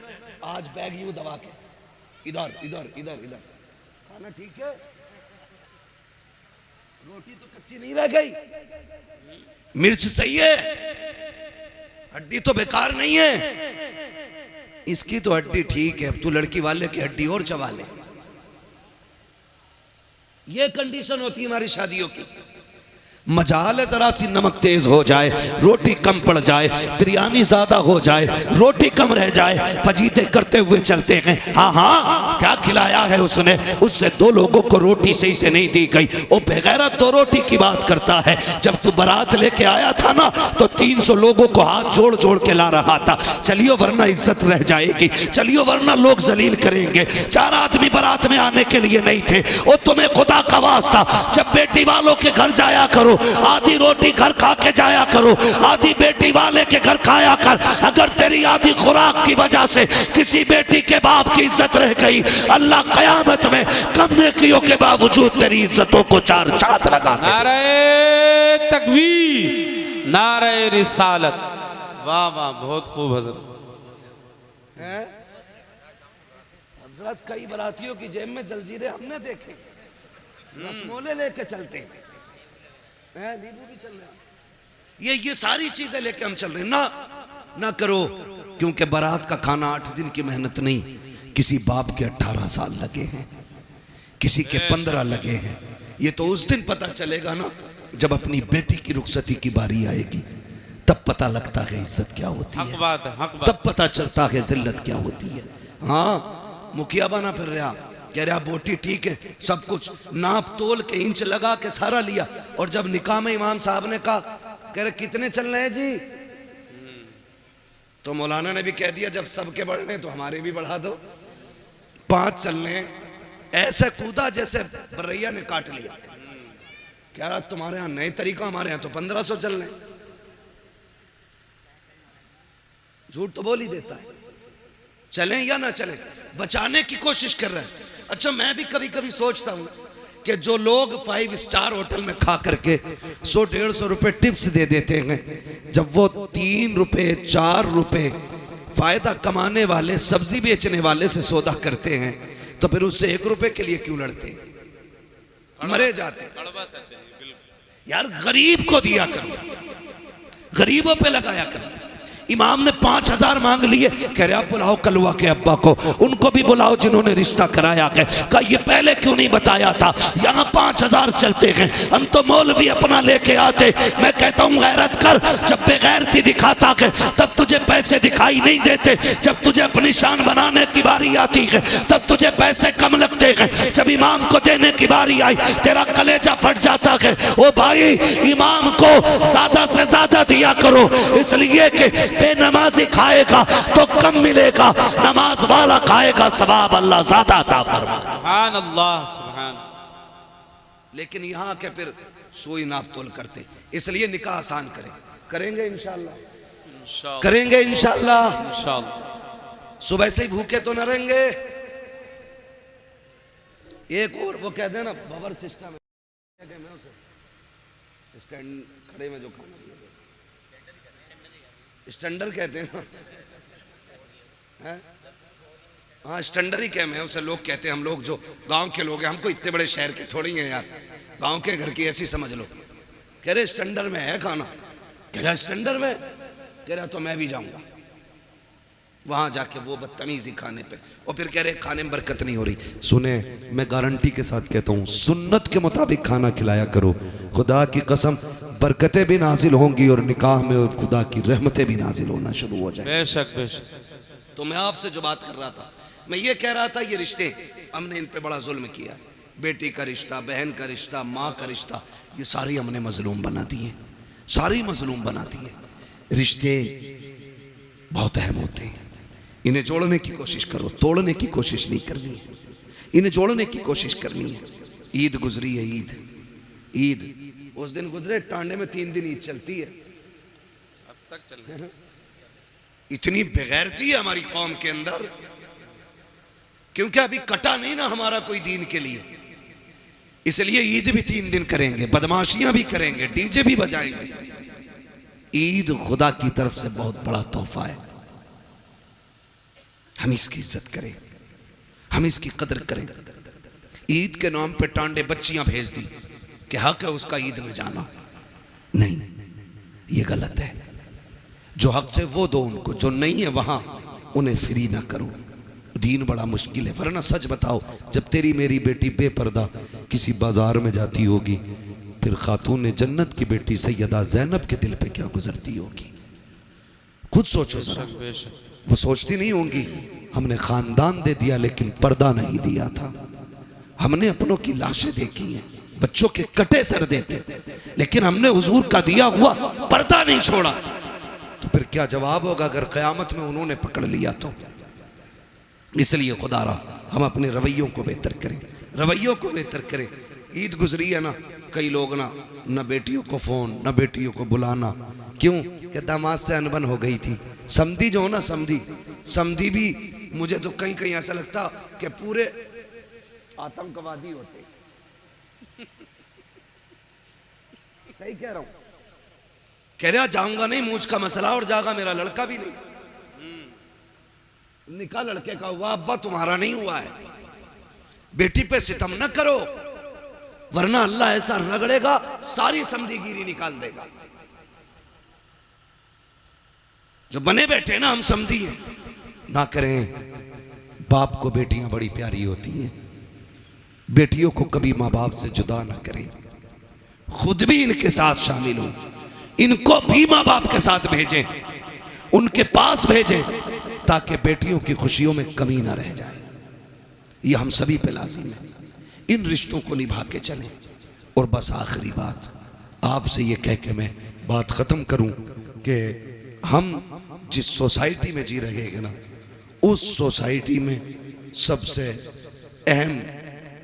आज बैग यूं दबा के इधर इधर इधर इधर, खाना ठीक है, रोटी तो कच्ची नहीं रह गई, मिर्च सही है, हड्डी तो बेकार नहीं है, इसकी तो हड्डी ठीक है, अब तू लड़की वाले की हड्डी और चबा ले। ये कंडीशन होती है हमारी शादियों की। मजाल है जरा सी नमक तेज हो जाए, रोटी कम पड़ जाए, बिरयानी ज्यादा हो जाए, रोटी कम रह जाए, फजीते करते हुए चलते हैं। हाँ हाँ, क्या खिलाया है उसने? उससे 2 लोगों को रोटी सही से नहीं दी गई। वो बेगैरत 2 रोटी की बात करता है। जब तू बारात लेके आया था ना, तो 300 लोगों को हाथ जोड़ जोड़ के ला रहा था। चलियो वरना इज्जत रह जाएगी, चलियो वरना लोग जलील करेंगे। 4 आदमी बारात में आने के लिए नहीं थे। वो तुम्हें खुदा का वास्ता, जब बेटी वालों के घर जाया करो, आधी रोटी घर खा के जाया करो, आधी बेटी वाले के घर खाया कर। अगर तेरी आधी खुराक की वजह से किसी बेटी के बाप की इज्जत रह गई, अल्लाह कयामत में कम नेकियों के बावजूद तेरी इज्जतों को 4 चांद लगा के। नारे तकबीर, नारे रिसालत। वाह वाह, बहुत खूब हजरत। हजरत कई बरातियों की जेब में जलजीरे हमने देखे, रसमोले लेके चलते हैं, नींबू भी चल रहे। ये सारी चीजें लेके हम चल रहे हैं। ना करो, क्योंकि बारात का खाना 8 दिन की मेहनत नहीं, किसी बाप के 18 साल लगे हैं, किसी के 15 लगे हैं। ये तो उस दिन पता चलेगा ना, जब अपनी बेटी की रुखसती की बारी आएगी, तब पता लगता है इज्जत क्या होती हक है, बात है, हक बात। तब पता चलता है जिल्लत क्या होती है। हाँ, मुखिया बना फिर रहा, कह रहा बोटी ठीक है, सब कुछ नाप तोल के इंच लगा के सारा लिया, और जब निकाह में इमाम साहब ने कहा, कह रहे कितने चल रहे हैं जी, तो मौलाना ने भी कह दिया जब सबके बढ़ रहे तो हमारे भी बढ़ा दो, 5 चल रहे हैं। ऐसे कूदा जैसे बरैया ने काट लिया। कह रहा तुम्हारे यहाँ नए तरीका, हमारे यहाँ तो 1500 चल रहे हैं। झूठ तो बोल ही देता है, चलें या ना चलें, बचाने की कोशिश कर रहा है। अच्छा, मैं भी कभी कभी सोचता हूं कि जो लोग 5 स्टार होटल में खा करके 100-150 रुपए टिप्स दे देते हैं, जब वो 3 रुपए 4 रुपए फायदा कमाने वाले सब्जी बेचने वाले से सौदा करते हैं, तो फिर उससे 1 रुपए के लिए क्यों लड़ते, मरे जाते। यार गरीब को दिया करो, गरीबों पे लगाया करो। इमाम ने 5000 मांग लिए, कह रहे आप बुलाओ कलवा के अब्बा को, उनको भी बुलाओ जिन्होंने रिश्ता कराया है। कहा ये पहले क्यों नहीं बताया था, यहाँ 5000 चलते हैं, हम तो मौलवी अपना लेके आते। मैं कहता हूँ गैरत कर, जब बेगैरती दिखाता है तब तुझे पैसे दिखाई नहीं देते, जब तुझे अपनी शान बनाने की बारी आती है तब तुझे पैसे कम लगते हैं। जब इमाम को देने की बारी आई तेरा कलेजा फट जाता है। ओ भाई, इमाम को ज्यादा से ज्यादा दिया करो, इसलिए कि बेनमाजी खाएगा तो कम मिलेगा, नमाज वाला खाएगा सवाब अल्लाह ज्यादा अता फरमाए। सुभान अल्लाह, सुभान। लेकिन यहाँ के फिर सोई नाप तोल करते, इसलिए निकाह आसान करें, करेंगे इंशाअल्लाह, करेंगे इंशाअल्लाह। सुबह से ही भूखे तो न रहेंगे। एक और वो कहते हैं ना बबर सिस्टम, स्टैंड खड़े में जो खाना स्टैंडर कहते हैं ना, हाँ स्टैंडर ही कह में उसे लोग कहते हैं। हम लोग जो गांव के लोग हैं, हमको इतने बड़े शहर के थोड़ी हैं यार, गांव के घर की ऐसी समझ लो। कह रहे स्टैंडर में है खाना, कह रहा स्टैंडर में, कह रहा तो मैं भी जाऊंगा वहां जाके वो बदतमीजी खाने पे, और फिर कह रहे खाने में बरकत नहीं हो रही। सुने, मैं गारंटी के साथ कहता हूँ, सुन्नत के मुताबिक खाना खिलाया करो, खुदा की कसम बरकतें भी नाजिल होंगी और निकाह में खुदा की रहमतें भी नाजिल होना शुरू हो जाए। बेशक बेशक। तो मैं आपसे जो बात कर रहा था, मैं ये कह रहा था ये रिश्ते हमने इन पे बड़ा जुल्म किया। बेटी का रिश्ता, बहन का रिश्ता, माँ का रिश्ता, ये सारी हमने मजलूम बना दिए, सारी मजलूम बना दिए। रिश्ते बहुत अहम होते हैं, इन्हें जोड़ने की कोशिश करो, तोड़ने की कोशिश नहीं करनी है, इन्हें जोड़ने की कोशिश करनी है। ईद गुजरी है, ईद ईद उस दिन गुजरे, टांडे में 3 दिन ईद चलती है, अब तक चल रही। इतनी बेगैरती है हमारी कौम के अंदर, क्योंकि अभी कटा नहीं ना हमारा कोई दीन के लिए, इसलिए ईद भी 3 दिन करेंगे, बदमाशियां भी करेंगे, डीजे भी बजाएंगे। ईद खुदा की तरफ से बहुत बड़ा तोहफा है, हम इसकी इज्जत करें, हम इसकी कदर करें। ईद के नाम पे टांडे बच्चियां भेज दी कि हक है उसका ईद में जाना, नहीं, ये गलत है। जो हक है वो दो उनको, जो नहीं है वहां उन्हें फ्री ना करो। दीन बड़ा मुश्किल है, वरना सच बताओ, जब तेरी मेरी बेटी बेपर्दा किसी बाजार में जाती होगी, फिर खातून जन्नत की बेटी सैयदा ज़ैनब के दिल पे क्या गुजरती होगी, खुद सोचो जरा। वो सोचती नहीं होंगी हमने खानदान दे दिया लेकिन पर्दा नहीं दिया था, हमने अपनों की लाशें देखी हैं, बच्चों के कटे सर देते, लेकिन हमने हुजूर का दिया हुआ पर्दा नहीं छोड़ा। तो फिर क्या जवाब होगा अगर क़यामत में उन्होंने पकड़ लिया तो। इसलिए खुदारा हम अपने रवैयों को बेहतर करें, रवैयों को बेहतर करें। ईद गुजरी है ना, कई लोग न बेटियों को फ़ोन, न बेटियों को बुलाना, क्यों कि दामाद से अनबन हो गई थी। समधी जो हो ना, समधी भी मुझे तो कहीं कहीं ऐसा लगता कि पूरे आतंकवादी होते। सही कह रहा हूं, कह रहा जाऊंगा नहीं, मूछ का मसला, और जागा मेरा लड़का भी नहीं, निकाह लड़के का हुआ, अब्बा तुम्हारा नहीं हुआ है। बेटी पे सितम न करो, वरना अल्लाह ऐसा रगड़ेगा सारी समझीगिरी निकाल देगा। जो बने बैठे ना हम समझी हैं, ना करें। बाप को बेटियां बड़ी प्यारी होती हैं, बेटियों को कभी माँ बाप से जुदा ना करें, खुद भी इनके साथ शामिल हो, इनको भी माँ बाप के साथ भेजें, उनके पास भेजें, ताकि बेटियों की खुशियों में कमी ना रह जाए। ये हम सभी पे लाजिम है। इन रिश्तों को निभा के चलें। और बस आखिरी बात आपसे ये कह के मैं बात ख़त्म करूं कि हम जिस सोसाइटी में जी रहे हैं ना, उस सोसाइटी में सबसे अहम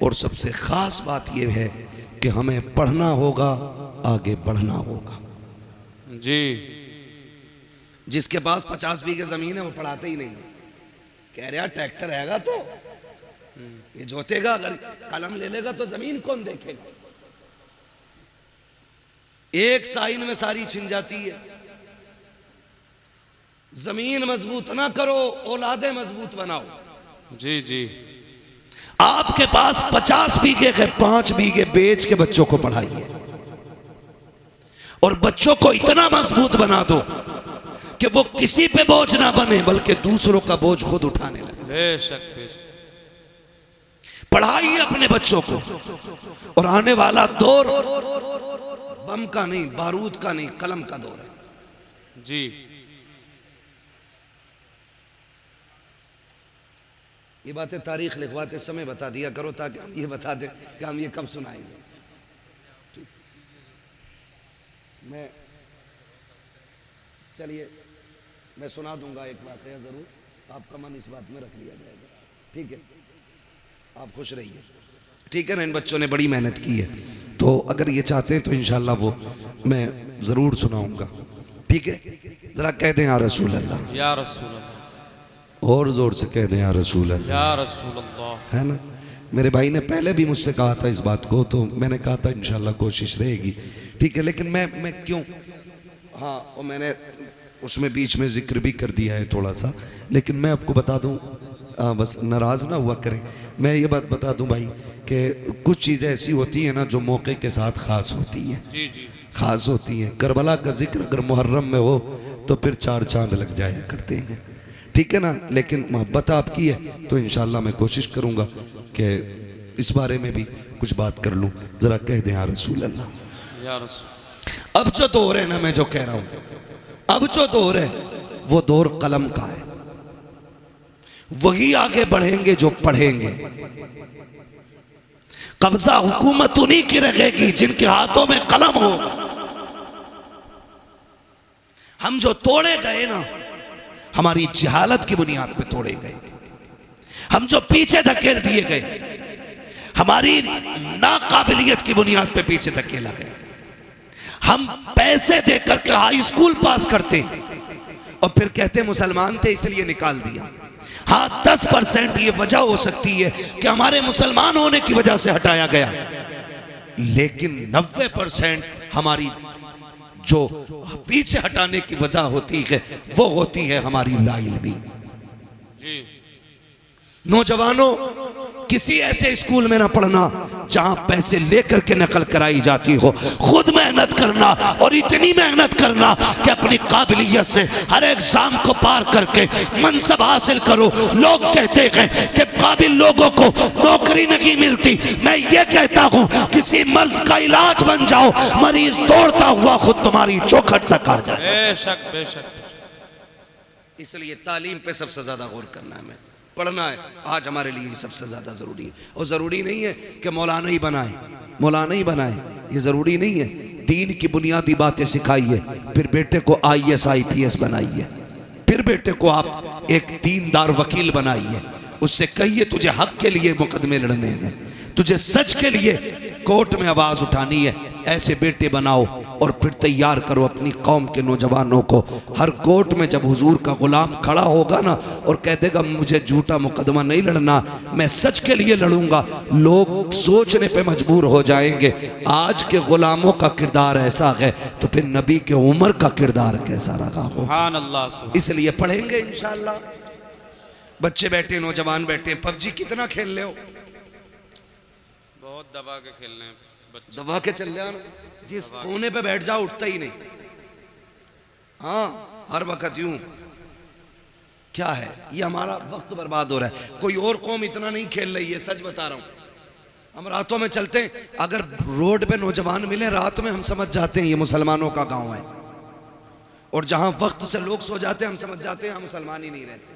और सबसे ख़ास बात यह है कि हमें पढ़ना होगा, आगे बढ़ना होगा। जी। जिसके पास 50 बीघे ज़मीन है वो पढ़ाते ही नहीं है। कह रहा ट्रैक्टर हैगा तो ये जोतेगा, अगर कलम ले लेगा तो ज़मीन कौन देखेगा। एक साइन में सारी छिन जाती है। जमीन मजबूत ना करो, औलादे मजबूत बनाओ। जी जी। आपके पास 50 बीघे के 5 बीघे बेच के बच्चों को पढ़ाइए और बच्चों को इतना मजबूत बना दो कि वो किसी पे बोझ ना बने, बल्कि दूसरों का बोझ खुद उठाने लगे। बेशक बेशक। पढ़ाइए अपने बच्चों को। और आने वाला दौर बम का नहीं, बारूद का नहीं, कलम का दौर है। जी। ये बातें तारीख लिखवाते समय बता दिया करो, ताकि हम ये बता दें कि हम ये कब सुनाएंगे। मैं चलिए मैं सुना दूंगा एक वाक़या, ज़रूर आपका मन इस बात में रख लिया जाएगा। ठीक है, आप खुश रहिए। ठीक है ना। इन बच्चों ने बड़ी मेहनत की है, तो अगर ये चाहते हैं तो इंशाल्लाह वो मैं ज़रूर सुनाऊंगा। ठीक है, ज़रा कह दें या रसूल अल्लाह। या रसूल अल्लाह। और ज़ोर से कह दें या रसूल अल्लाह। या रसूल अल्लाह। है ना। मेरे भाई ने पहले भी मुझसे कहा था इस बात को, तो मैंने कहा था इंशाल्लाह कोशिश रहेगी। ठीक है, लेकिन मैं क्यों, हाँ, और मैंने उसमें बीच में जिक्र भी कर दिया है थोड़ा सा, लेकिन मैं आपको बता दूं, बस नाराज़ ना हुआ करें। मैं ये बात बता दूं भाई कि कुछ चीज़ें ऐसी होती हैं ना जो मौके के साथ ख़ास होती हैं। जी जी। ख़ास होती हैं। करबला का जिक्र अगर मुहर्रम में हो तो फिर 4 चांद लग जाया करते हैं। ठीक है ना। लेकिन मोहब्बत आपकी है तो इंशाल्लाह मैं कोशिश करूँगा कि इस बारे में भी कुछ बात कर लूँ। ज़रा कह दें या रसूल अल्लाह। या रसूल। अब जो दौर है ना, मैं जो कह रहा हूँ, अब जो दौर है वो दौर कलम का है। वही आगे बढ़ेंगे जो पढ़ेंगे। कब्जा हुकूमत उन्हीं की रहेगी जिनके हाथों में कलम होगा। हम जो तोड़े गए ना, हमारी जहालत की बुनियाद पे तोड़े गए। हम जो पीछे धकेल दिए गए, हमारी नाकाबिलियत की बुनियाद पे पीछे धकेला गया। हम पैसे देकर के हाई स्कूल पास करते और फिर कहते मुसलमान थे इसलिए निकाल दिया। हाँ, 10% ये वजह हो सकती है कि हमारे मुसलमान होने की वजह से हटाया गया, लेकिन 90% हमारी जो पीछे हटाने की वजह होती है वो होती है हमारी लाइल्मी। नौजवानों, किसी ऐसे स्कूल में ना पढ़ना जहां पैसे लेकर के नकल कराई जाती हो। खुद मेहनत करना और इतनी मेहनत करना कि अपनी काबिलियत से हर एग्जाम को पार करके मनसब हासिल करो। लोग कहते हैं कि काबिल लोगों को नौकरी नहीं मिलती। मैं ये कहता हूं किसी मर्ज का इलाज बन जाओ, मरीज दौड़ता हुआ खुद तुम्हारी चौखट तक आ जाए। बेशक बेशक। इसलिए तालीम पे सबसे ज्यादा गौर करना है, हमें पढ़ना है। आज हमारे लिए सबसे ज्यादा जरूरी है। और जरूरी नहीं है कि मौलाना ही बनाए, मौलाना ही बनाए, ये जरूरी नहीं है। दीन की बुनियादी बातें सिखाइए, फिर बेटे को IAS IPS बनाइए, फिर बेटे को आप एक दीनदार वकील बनाइए। उससे कहिए तुझे हक के लिए मुकदमे लड़ने हैं, तुझे सच के लिए कोर्ट में आवाज उठानी है। ऐसे बेटे बनाओ और फिर तैयार करो अपनी कौम के नौजवानों को। हर कोर्ट में जब हुजूर का गुलाम खड़ा होगा ना और कह देगा मुझे झूठा मुकदमा नहीं लड़ना, मैं सच के लिए लड़ूंगा, लोग सोचने पे मजबूर हो जाएंगे आज के गुलामों का किरदार ऐसा है तो फिर नबी के उमर का किरदार कैसा रहा हो। सुभान अल्लाह। इसलिए पढ़ेंगे इंशाल्लाह। बच्चे बैठे, नौजवान बैठे, PUBG कितना खेल ले हो, बहुत दबा के खेलने हैं बच्चे। दबा के चल जाना, जिस कोने पे बैठ जाओ उठता ही नहीं। हाँ, हर वक्त यूं। क्या है ये, हमारा वक्त बर्बाद हो रहा है। कोई और कौम इतना नहीं खेल रही है, सच बता रहा हूं। हम रातों में चलते हैं, अगर रोड पे नौजवान मिले रात में हम समझ जाते हैं ये मुसलमानों का गांव है। और जहाँ वक्त से लोग सो जाते हैं हम समझ जाते हैं हम मुसलमान ही नहीं रहते,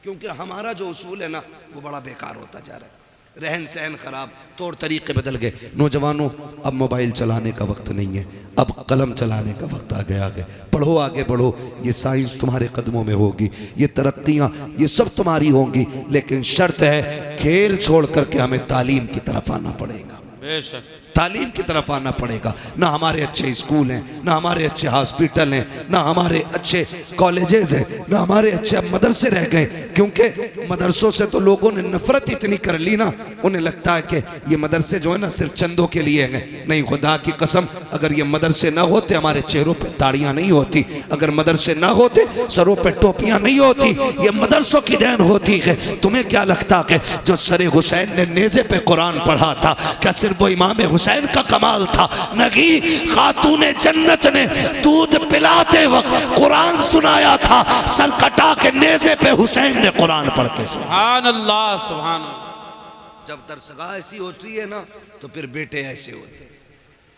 क्योंकि हमारा जो उसूल है ना वो बड़ा बेकार होता जा रहा है। रहन सहन खराब, तौर तरीके बदल गए। नौजवानों, अब मोबाइल चलाने का वक्त नहीं है, अब कलम चलाने का वक्त आ गया। आगे पढ़ो, आगे बढ़ो। ये साइंस तुम्हारे कदमों में होगी, ये तरक्कियाँ ये सब तुम्हारी होंगी, लेकिन शर्त है खेल छोड़ करके हमें तालीम की तरफ आना पड़ेगा। बेशक तालीम की तरफ आना पड़ेगा। ना हमारे अच्छे स्कूल हैं, ना हमारे अच्छे हॉस्पिटल हैं, ना हमारे अच्छे कॉलेजेस हैं, ना हमारे अच्छे मदरसे रह गए, क्योंकि मदरसों से तो लोगों ने नफरत इतनी कर ली ना, उन्हें लगता है कि ये मदरसे जो है ना सिर्फ चंदों के लिए हैं। नहीं, खुदा की कसम, अगर ये मदरसे ना होते हमारे चेहरों पे दाढ़ियाँ नहीं होती, अगर मदरसे ना होते सरों पे टोपियाँ नहीं होती, ये मदरसों की देन होती है। तुम्हें क्या लगता है जो सरे हुसैन ने नेज़े पे कुरान पढ़ा था, क्या सिर्फ वो इमाम हुसैन का कमाल था? नहीं, खातूने जन्नत ने दूध पिलाते वक्त कुरान सुनाया था, सर कटा के नेज़े पे हुसैन ने कुरान पढ़ के सुनाया। सुभान अल्लाह, सुभान अल्लाह। जब दरसगाह ऐसी होती है ना तो फिर बेटे ऐसे होते,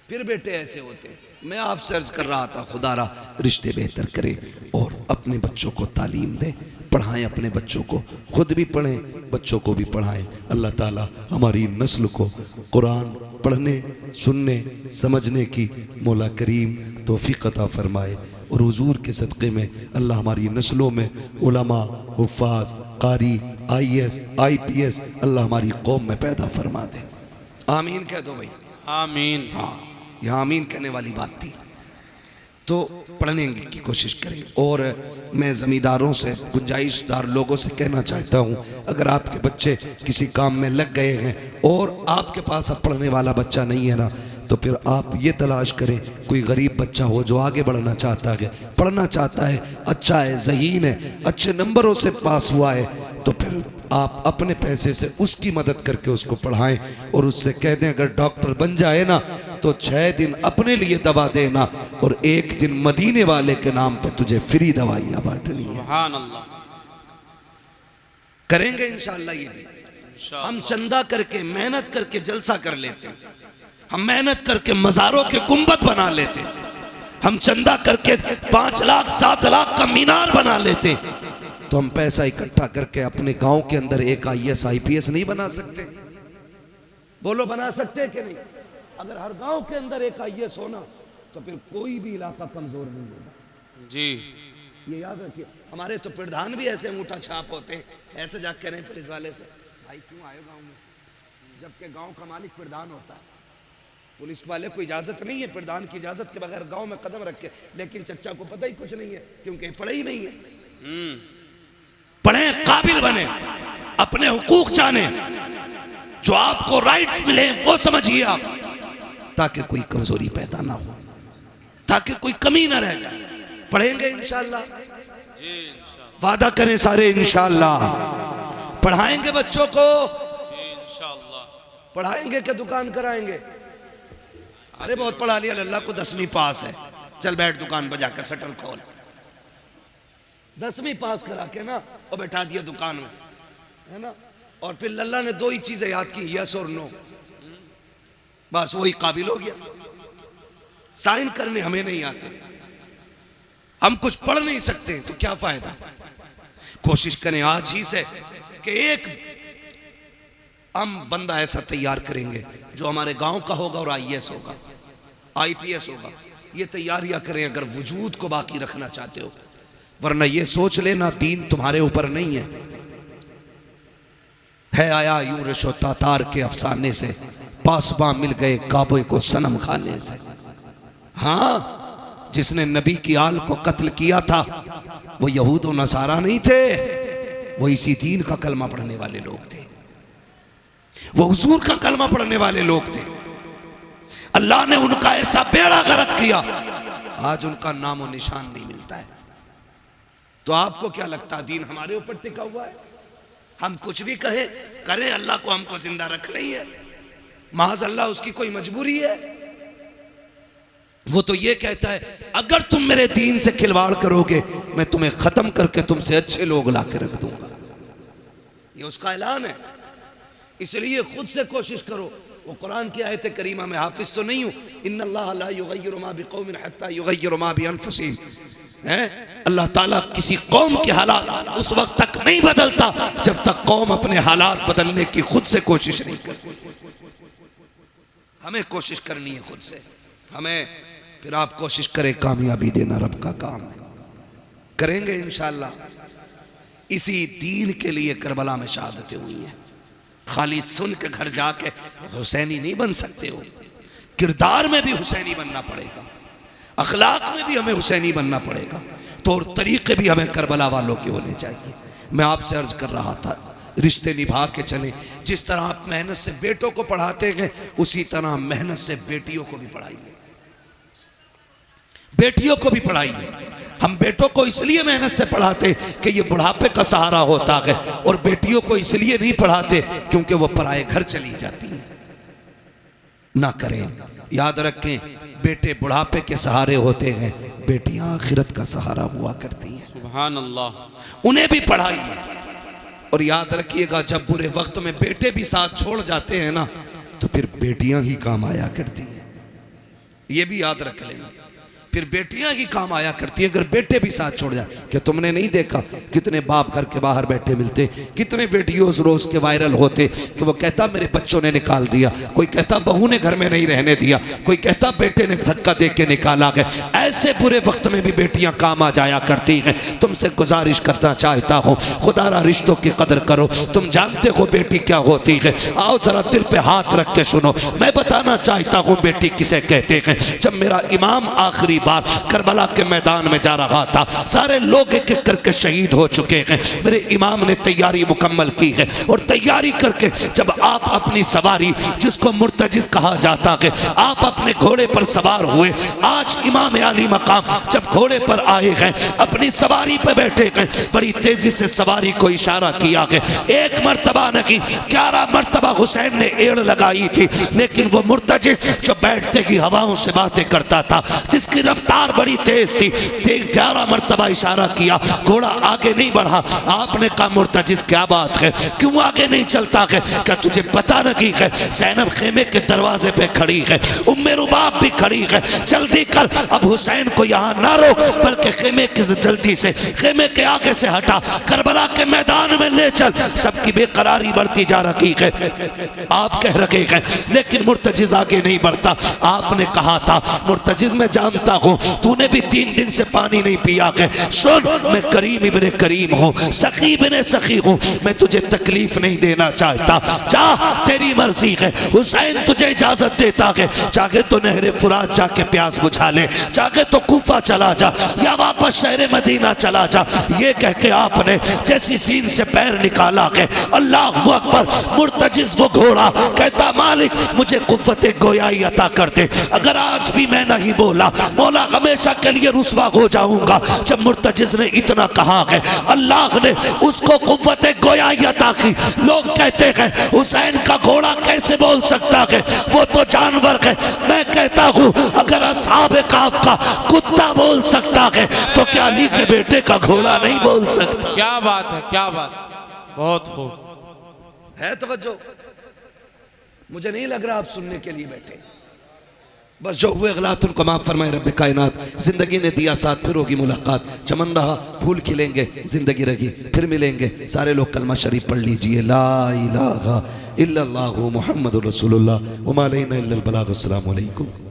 फिर बेटे ऐसे होते। मैं आपसे अर्ज कर रहा था, खुदारा रिश्ते बेहतर करे और अपने बच्चों को तालीम दें, पढ़ाएं अपने बच्चों को, खुद भी पढ़ें, बच्चों को भी पढ़ाएं। अल्लाह ताला हमारी नस्ल को कुरान पढ़ने, सुनने, समझने की मौला करीम तौफीक अता फरमाए। और हुजूर के सदक़े में अल्लाह हमारी नस्लों में उलमा, हुफ़ाज़, कारी, IAS, IPS अल्लाह हमारी कौम में पैदा फरमा दे। आमीन कह दो भाई। आमीन। हाँ, यह आमीन कहने वाली बात थी। तो पढ़ने की कोशिश करें। और मैं ज़मींदारों से, गुंजाइशदार लोगों से कहना चाहता हूँ, अगर आपके बच्चे किसी काम में लग गए हैं और आपके पास अब पढ़ने वाला बच्चा नहीं है ना, तो फिर आप ये तलाश करें कोई गरीब बच्चा हो जो आगे बढ़ना चाहता है, पढ़ना चाहता है, अच्छा है, ज़हीन है, अच्छे नंबरों से पास हुआ है, तो फिर आप अपने पैसे से उसकी मदद करके उसको पढ़ाएं और उससे कह दें अगर डॉक्टर बन जाए ना तो 6 दिन अपने लिए दवा देना और 1 दिन मदीने वाले के नाम पे तुझे फ्री दवाइयाँ बांटनी है। सुभान अल्लाह। करेंगे इंशाअल्लाह ये भी। हम चंदा करके, मेहनत करके जलसा कर लेते हैं, हम मेहनत करके मज़ारों के गुंबद बना लेते, हम चंदा करके 5 लाख 7 लाख का मीनार बना लेते, तो हम पैसा इकट्ठा करके अपने गांव के अंदर एक IAS IPS नहीं बना सकते? बोलो, बना सकते हैं कि नहीं? अगर हर गांव के अंदर एक IAS होना तो फिर कोई भी इलाका कमजोर नहीं होगा। जी, ये याद रखिए। हमारे तो प्रधान भी ऐसे अंगूठा छाप होते हैं, ऐसे जाके कह रहे हैं पुलिस वाले से, भाई क्यों आए गाँव में, जबकि गाँव का मालिक प्रधान होता है। पुलिस वाले को इजाजत नहीं है प्रधान की इजाजत के बगैर गांव में कदम रखे, लेकिन चच्चा को पता ही कुछ नहीं है क्योंकि पढ़े ही नहीं है। पढ़े, काबिल बने, अपने हुकूक जाने, जो आपको राइट्स मिले वो समझिए आप, ताकि कोई कमजोरी पैदा ना हो, ताकि कोई कमी ना रह जाए। पढ़ेंगे इंशाअल्लाह, वादा करें सारे इंशाअल्लाह। पढ़ाएंगे बच्चों को, इंशाअल्लाह। पढ़ाएंगे क्या दुकान कराएंगे? अरे बहुत पढ़ा लिया, अल्लाह को 10वीं पास है, चल बैठ दुकान बजा कर शटर खोल। 10वीं पास करा के ना और बैठा दिया दुकान में, है ना, और फिर लल्ला ने 2 ही चीजें याद की, यस और नो, बस वही काबिल हो गया। साइन करने हमें नहीं आते, हम कुछ पढ़ नहीं सकते, तो क्या फायदा। कोशिश करें आज ही से कि एक हम बंदा ऐसा तैयार करेंगे जो हमारे गांव का होगा और IAS होगा, IPS होगा। ये तैयारियां करें अगर वजूद को बाकी रखना चाहते हो, वरना ये सोच लेना दीन तुम्हारे ऊपर नहीं है आया यूं रशो तातार के अफसाने से, पासबा मिल गए काबे को सनम खाने से। हाँ, जिसने नबी की आल को कत्ल किया था वो यहूद और नसारा नहीं थे, वो इसी दीन का कलमा पढ़ने वाले लोग थे, वो हुजूर का कलमा पढ़ने वाले लोग थे। अल्लाह ने उनका ऐसा बेड़ा गर्क किया, आज उनका नाम और निशान नहीं मिलता है। तो आपको क्या लगता है दीन हमारे ऊपर टिका हुआ है? हम कुछ भी कहें करें, अल्लाह को हमको जिंदा रखना ही है, माज अल्लाह उसकी कोई मजबूरी है? वो तो ये कहता है अगर तुम मेरे दीन से खिलवाड़ करोगे मैं तुम्हें खत्म करके तुमसे अच्छे लोग ला के रख दूंगा, ये उसका ऐलान है। इसलिए खुद से कोशिश करो। वो कुरान की आयत करीमा में हाफिज तो नहीं हूँ, इन्नल्लाह ला युगय्यिरु मा बिकौमिन हत्ता युगय्यिरु मा बिअनफुसिहिम, हैं? अल्लाह ताला किसी कौम के हालात उस वक्त तक नहीं बदलता जब तक कौम अपने हालात बदलने की खुद से कोशिश नहीं करती। हमें कोशिश करनी है खुद से। हमें फिर आप कोशिश करें, कामयाबी देना रब का काम है। करेंगे इंशाअल्लाह। इसी दीन के लिए करबला में शहादतें हुई हैं। खाली सुन के घर जाके हुसैनी नहीं बन सकते हो, किरदार में भी हुसैनी बनना पड़ेगा, अखलाक में भी हमें हुसैनी बनना पड़ेगा, तौर तरीके भी हमें करबला वालों के होने चाहिए। मैं आपसे अर्ज कर रहा था, रिश्ते निभा के चलें। जिस तरह आप मेहनत से बेटों को पढ़ाते हैं उसी तरह मेहनत से बेटियों को भी पढ़ाइए, बेटियों को भी पढ़ाइए। हम बेटों को इसलिए मेहनत से पढ़ाते कि ये बुढ़ापे का सहारा होता है, और बेटियों को इसलिए नहीं पढ़ाते क्योंकि वो पराए घर चली जाती हैं। ना करें, याद रखें, बेटे बुढ़ापे के सहारे होते हैं, बेटियां आखिरत का सहारा हुआ करती हैं। सुभान अल्लाह। उन्हें भी पढ़ाइए। और याद रखिएगा, जब बुरे वक्त में बेटे भी साथ छोड़ जाते हैं ना, तो फिर बेटियां ही काम आया करती हैं। ये भी याद रख लेना, फिर बेटियां ही काम आया करती हैं अगर बेटे भी साथ छोड़ जाए। क्या तुमने नहीं देखा कितने बाप घर के बाहर बैठे मिलते, कितने वीडियोस रोज के वायरल होते कि वो कहता मेरे बच्चों ने निकाल दिया, कोई कहता बहू ने घर में नहीं रहने दिया, कोई कहता बेटे ने धक्का दे के निकाला गया। ऐसे बुरे वक्त में भी बेटियां काम आ जाया करती हैं। तुमसे गुजारिश करना चाहता हूँ, खुदारा रिश्तों की कदर करो। तुम जानते हो बेटी क्या होती है? आओ जरा दिल पे हाथ रख के सुनो, मैं बताना चाहता हूँ बेटी किसे कहते हैं। जब मेरा इमाम आखिरी बार करबला के मैदान में जा रहा था, सारे लोग एक एक करके शहीद हो चुके हैं, मेरे इमाम ने तैयारी मुकम्मल की है। और तैयारी करके जब आप अपनी सवारी, जिसको मुर्तजिज कहा जाता है, आप अपने घोड़े पर सवार हुए। आज इमाम आली मकाम जब घोड़े पर आए हैं, अपनी सवारी पर बैठे हैं, बड़ी तेजी से सवारी को इशारा किया है। एक मर्तबा नहीं, 11 मर्तबा हुसैन ने एड़ लगाई थी, लेकिन वो मुर्तजिज जो बैठते ही हवाओं से बातें करता था, जिसकी रफ्तार बड़ी तेज थी, 11 मर्तबा इशारा किया, घोड़ा आगे नहीं बढ़ा। आपने कहा मुर्तजिज क्या बात है, क्यों आगे नहीं चलता है? क्या तुझे पता नहीं है ज़ैनब खेमे के दरवाजे पे खड़ी है, उम्मे रुबाब भी खड़ी है, जल्दी कर, अब हुसैन को यहाँ ना रोक, बल्कि खेमे के जल्दी से खेमे के आगे से हटा, करबला के मैदान में ले चल। सबकी बेकरारी बढ़ती जा रही है, आप कह रहे हैं लेकिन मुर्तजिज आगे नहीं बढ़ता। आपने कहा था मुर्तजिज मैं जानता हूँ तूने भी 3 दिन से पानी नहीं पिया है, सुन मैं करीम इब्ने करीम हूँ, सखी इब्ने सखी हूँ, मैं तुझे तकलीफ नहीं देना चाहता, जा तेरी मर्जी है। हुसैन तुझे इजाजत देता है, चाहे तो नहरे फुरात जाके प्यास बुझा ले, चाहे तो कूफा चला जा या वापस शहर मदीना चला जा। ये कह के आपने जैसी सीन से पैर निकाला है, अल्लाह अकबर, मुर्तजिज वो घोड़ा कहता मालिक मुझे कुव्वत गोयाई अता कर दे। अगर आज भी मैं नहीं बोला मौला हमेशा के लिए रुसवा हो जाऊंगा। जब मुर्तजिज ने इतना कहा है, अल्लाह ने उसको कुव्वत गोयाई अता की। लोग कहते हैं हुसैन का घोड़ा कैसे बोल सकता है, वो तो जानवर है। मैं कहता हूँ अगर असहाब काफ का कुत्ता बोल सकता है तो क्या अली के बेटे का घोड़ा नहीं बोल सकता? क्या बात है, क्या बात, बहुत खूब है। तवज्जो, मुझे नहीं लग रहा आप सुनने के लिए बैठे। बस जो हुए गलत उनको माफ़ फरमाए रब्बे कायनात। जिंदगी ने दिया साथ, फिर होगी मुलाकात। चमन रहा फूल खिलेंगे, जिंदगी रही फिर मिलेंगे। सारे लोग कलमा शरीफ पढ़ लीजिए, ला इलाहा इल्लल्लाहु मुहम्मदुर रसूलुल्लाह व मा अलैना इल्लल बलाग। अस्सलामु अलैकुम।